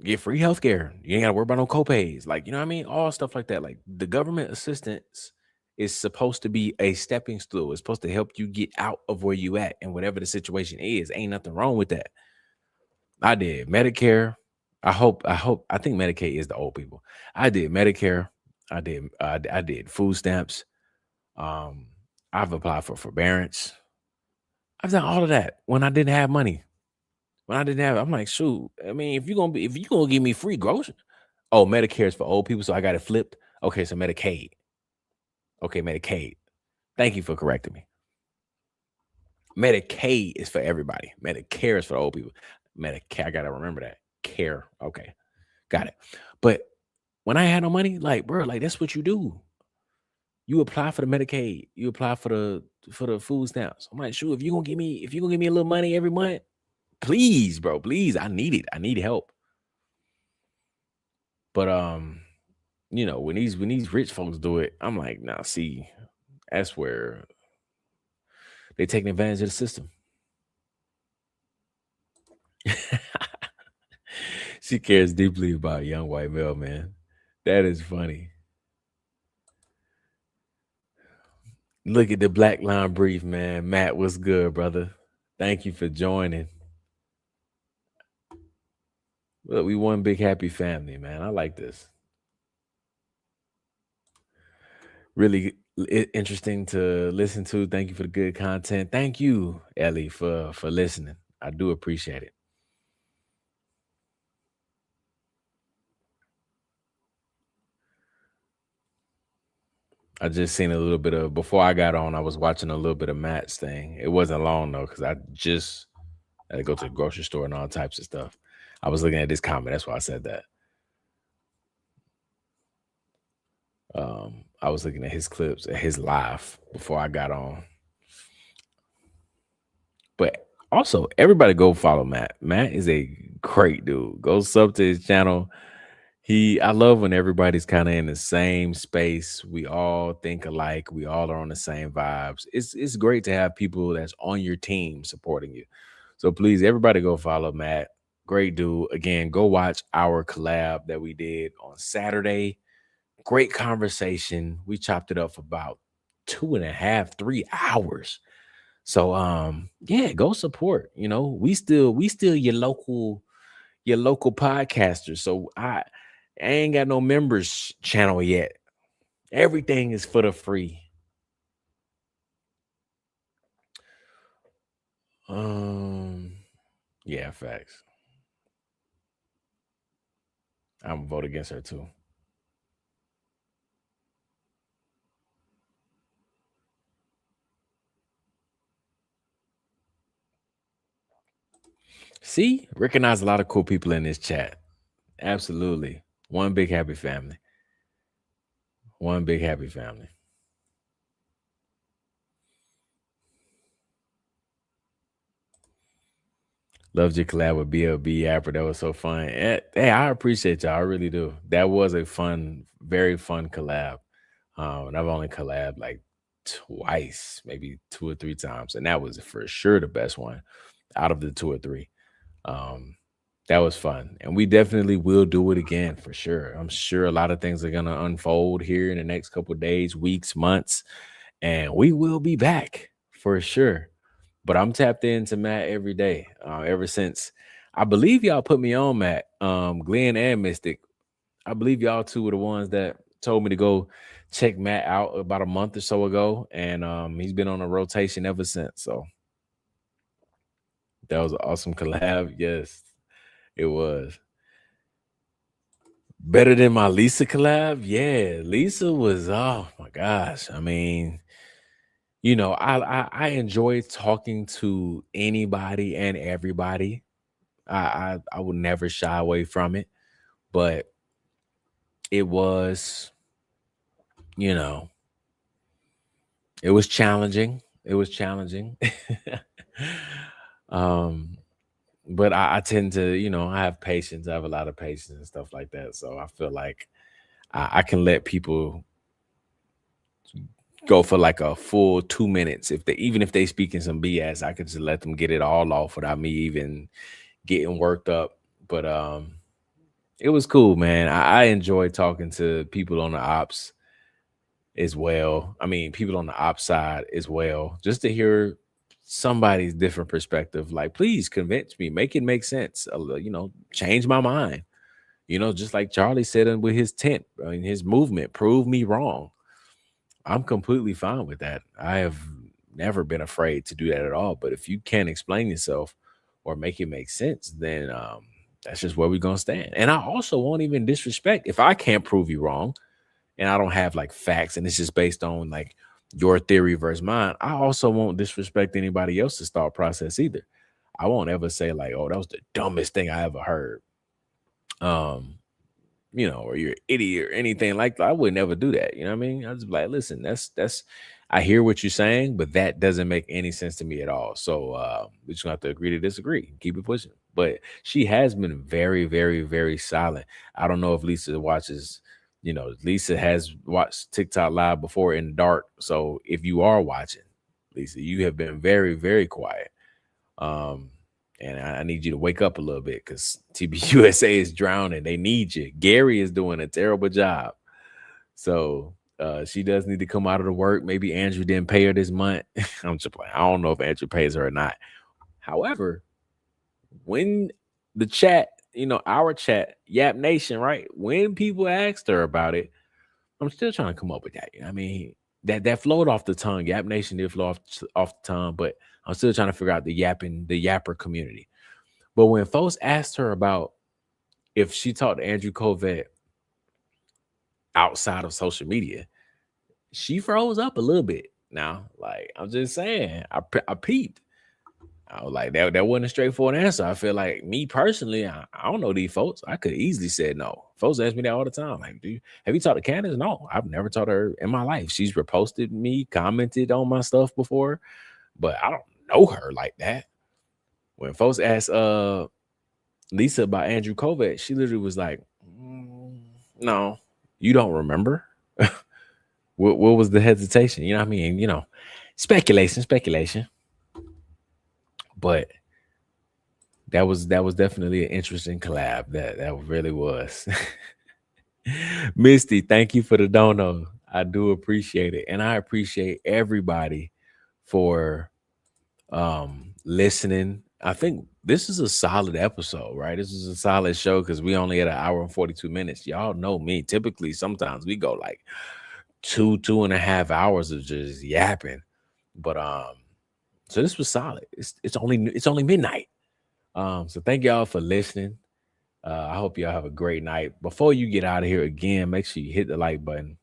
Get free health care. You ain't got to worry about no copays. Like, you know what I mean? All stuff like that. Like, the government assistance is supposed to be a stepping stool. It's supposed to help you get out of where you at and whatever the situation is. Ain't nothing wrong with that. I did Medicare. I think Medicaid is the old people. I did Medicare. I did food stamps. Um, I've applied for forbearance. I've done all of that when I didn't have money. When I didn't have, I'm like, shoot. I mean, if you gonna give me free groceries, oh, Medicare is for old people, so I got it flipped. Okay, so Medicaid. Okay, Medicaid. Thank you for correcting me. Medicaid is for everybody. Medicare is for old people. Medicare, I gotta remember that. Care. Okay, got it. But when I had no money, like, bro, like that's what you do. You apply for the Medicaid. You apply for the food stamps. I'm like, shoot, if you gonna give me a little money every month, please, bro, please. I need it. I need help. But when these rich folks do it, I'm like, nah, see, that's where they taking advantage of the system. She cares deeply about young white male, man. That is funny. Look at the Black Line Brief, man. Matt, what's good, brother? Thank you for joining. Look, we one big happy family, man. I like this. Really interesting to listen to. Thank you for the good content. Thank you, Ellie, for listening. I do appreciate it. I just seen a little bit of before I got on. I was watching a little bit of Matt's thing. It wasn't long though, because I just had to go to the grocery store and all types of stuff. I was looking at this comment. That's why I said that. I was looking at his clips, at his live before I got on. But Also, everybody go follow Matt. Matt is a great dude. Go sub to his channel. I love when everybody's kind of in the same space. We all think alike. We all are on the same vibes. It's great to have people that's on your team supporting you. So please, everybody go follow Matt. Great dude. Again, go watch our collab that we did on Saturday. Great conversation. We chopped it up for about 2.5, 3 hours. So yeah, go support. We still your local podcaster. So I ain't got no members channel yet. Everything is for the free. Um yeah, facts. I'm gonna vote against her too. See, recognize a lot of cool people in this chat. Absolutely. One big happy family. One big happy family. Loved your collab with BLB Apper. That was so fun. Hey, I appreciate y'all. I really do. That was a fun, very fun collab. And I've only collabed like twice, maybe 2 or 3 times, and that was for sure the best one out of the 2 or 3. Um, that was fun, and we definitely will do it again for sure. I'm sure a lot of things are gonna unfold here in the next couple of days, weeks, months, and we will be back for sure. But I'm tapped into Matt every day. Ever since I believe y'all put me on Matt, Glenn and Mystic. I believe y'all two were the ones that told me to go check Matt out about a month or so ago, and he's been on a rotation ever since. So that was an awesome collab. Yes, it was better than my Lisa collab. Yeah, Lisa was. Oh my gosh! I mean, I enjoy talking to anybody and everybody. I would never shy away from it, but it was, you know, it was challenging. It was challenging. um, but I tend to, I have patience. I have a lot of patience and stuff like that. So I feel like I can let people go for like a full 2 minutes. Even if they speaking some BS, I could just let them get it all off without me even getting worked up. But it was cool, man. I enjoy talking to people on the ops as well. I mean, people on the ops side as well, just to hear somebody's different perspective. Like, please convince me, make it make sense. Change my mind. Just like Charlie said with his tent, I mean, his movement, prove me wrong. I'm completely fine with that. I have never been afraid to do that at all. But if you can't explain yourself or make it make sense, then that's just where we're gonna stand. And I also won't even disrespect if I can't prove you wrong and I don't have like facts and it's just based on like your theory versus mine. I also won't disrespect anybody else's thought process either. I won't ever say like, oh, that was the dumbest thing I ever heard. Um, or you're an idiot or anything like that. I would never do that. You know what I mean? I just be like, listen, that's I hear what you're saying, but that doesn't make any sense to me at all. So we're just gonna have to agree to disagree. Keep it pushing. But she has been very, very, very silent. I don't know if Lisa watches, Lisa has watched TikTok live before in the dark. So if you are watching, Lisa, you have been very, very quiet. Um, and I need you to wake up a little bit because TBUSA is drowning. They need you. Gary is doing a terrible job. So she does need to come out of the work. Maybe Andrew didn't pay her this month. I'm just playing. I don't know if Andrew pays her or not. However, when the chat, our chat, Yap Nation, right? When people asked her about it, I'm still trying to come up with that. I mean, that flowed off the tongue. Yap Nation did flow off the tongue, but I'm still trying to figure out the yapper community. But when folks asked her about if she talked to Andrew Covett outside of social media, she froze up a little bit. Now, like I'm just saying, I peeped. I was like, that wasn't a straightforward answer. I feel like me personally, I don't know these folks. I could easily said no. Folks ask me that all the time. Like, have you talked to Candace? No, I've never talked to her in my life. She's reposted me, commented on my stuff before, but I don't know her like that. When folks asked Lisa about Andrew Kovac, she literally was like, no, you don't remember. What was the hesitation? You know what I mean? Speculation. But that was definitely an interesting collab. That really was. Misty, thank you for the dono. I do appreciate it. And I appreciate everybody for listening. I think this is a solid episode, right? This is a solid show because we only had an hour and 42 minutes. Y'all know me. Typically, sometimes we go like 2.5 hours of just yapping. But so this was solid. It's only midnight. So thank y'all for listening. I hope y'all have a great night. Before you get out of here again, make sure you hit the like button.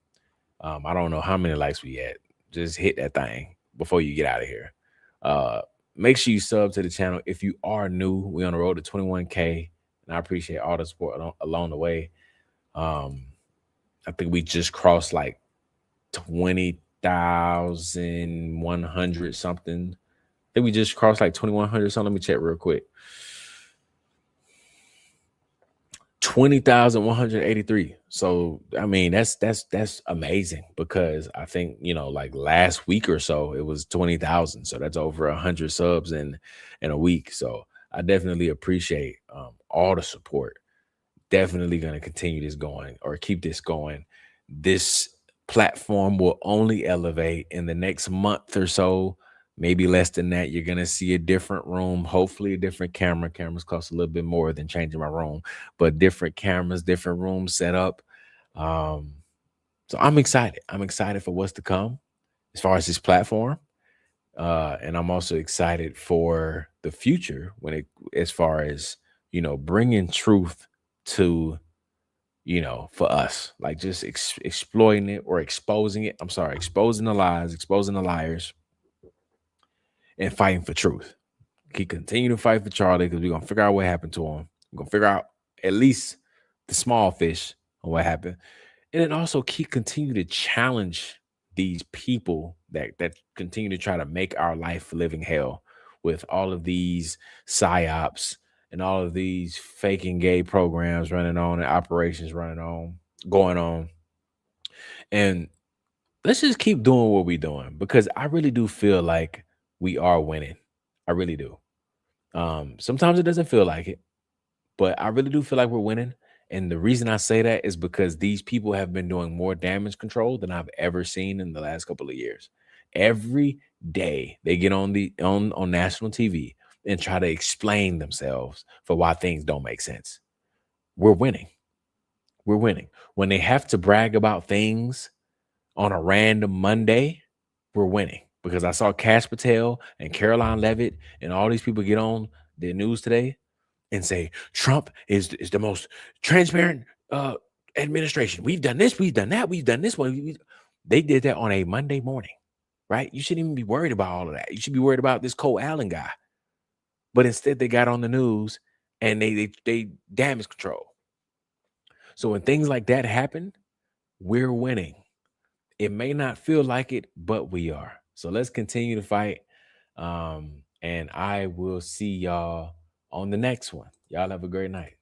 I don't know how many likes we had. Just hit that thing before you get out of here. Uh, Make sure you sub to the channel. If you are new, we on the road to 21K, and I appreciate all the support along the way. Um, I think we just crossed like 20,100 something. I think we just crossed like 2,100 something. Let me check real quick. 20,183. So I mean that's amazing because I think like last week or so it was 20,000. So that's over 100 subs in a week. So I definitely appreciate all the support. Definitely going to continue this going or keep this going. This platform will only elevate in the next month or so, maybe less than that. You're going to see a different room, hopefully a different camera. Cameras cost a little bit more than changing my room, but different cameras, different rooms set up. Um, so I'm excited. I'm excited for what's to come as far as this platform. And I'm also excited for the future as far as, bringing truth to for us, like just exploiting it or exposing it. I'm sorry, exposing the lies, exposing the liars, and fighting for truth. Keep continue to fight for Charlie because we're gonna figure out what happened to him. We're gonna figure out at least the small fish on what happened, and then also continue to challenge these people that continue to try to make our life living hell with all of these psyops and all of these faking gay programs running on and operations going on. And let's just keep doing what we're doing because I really do feel like we are winning. I really do. Sometimes it doesn't feel like it, but I really do feel like we're winning. And the reason I say that is because these people have been doing more damage control than I've ever seen in the last couple of years. Every day they get on national TV and try to explain themselves for why things don't make sense. We're winning. We're winning. When they have to brag about things on a random Monday, we're winning. Because I saw Cash Patel and Caroline Levitt and all these people get on the news today and say Trump is the most transparent administration. We've done this, we've done that, we've done this one. They did that on a Monday morning, right? You shouldn't even be worried about all of that. You should be worried about this Cole Allen guy. But instead, they got on the news and they damage control. So when things like that happen, we're winning. It may not feel like it, but we are. So let's continue to fight. And I will see y'all on the next one. Y'all have a great night.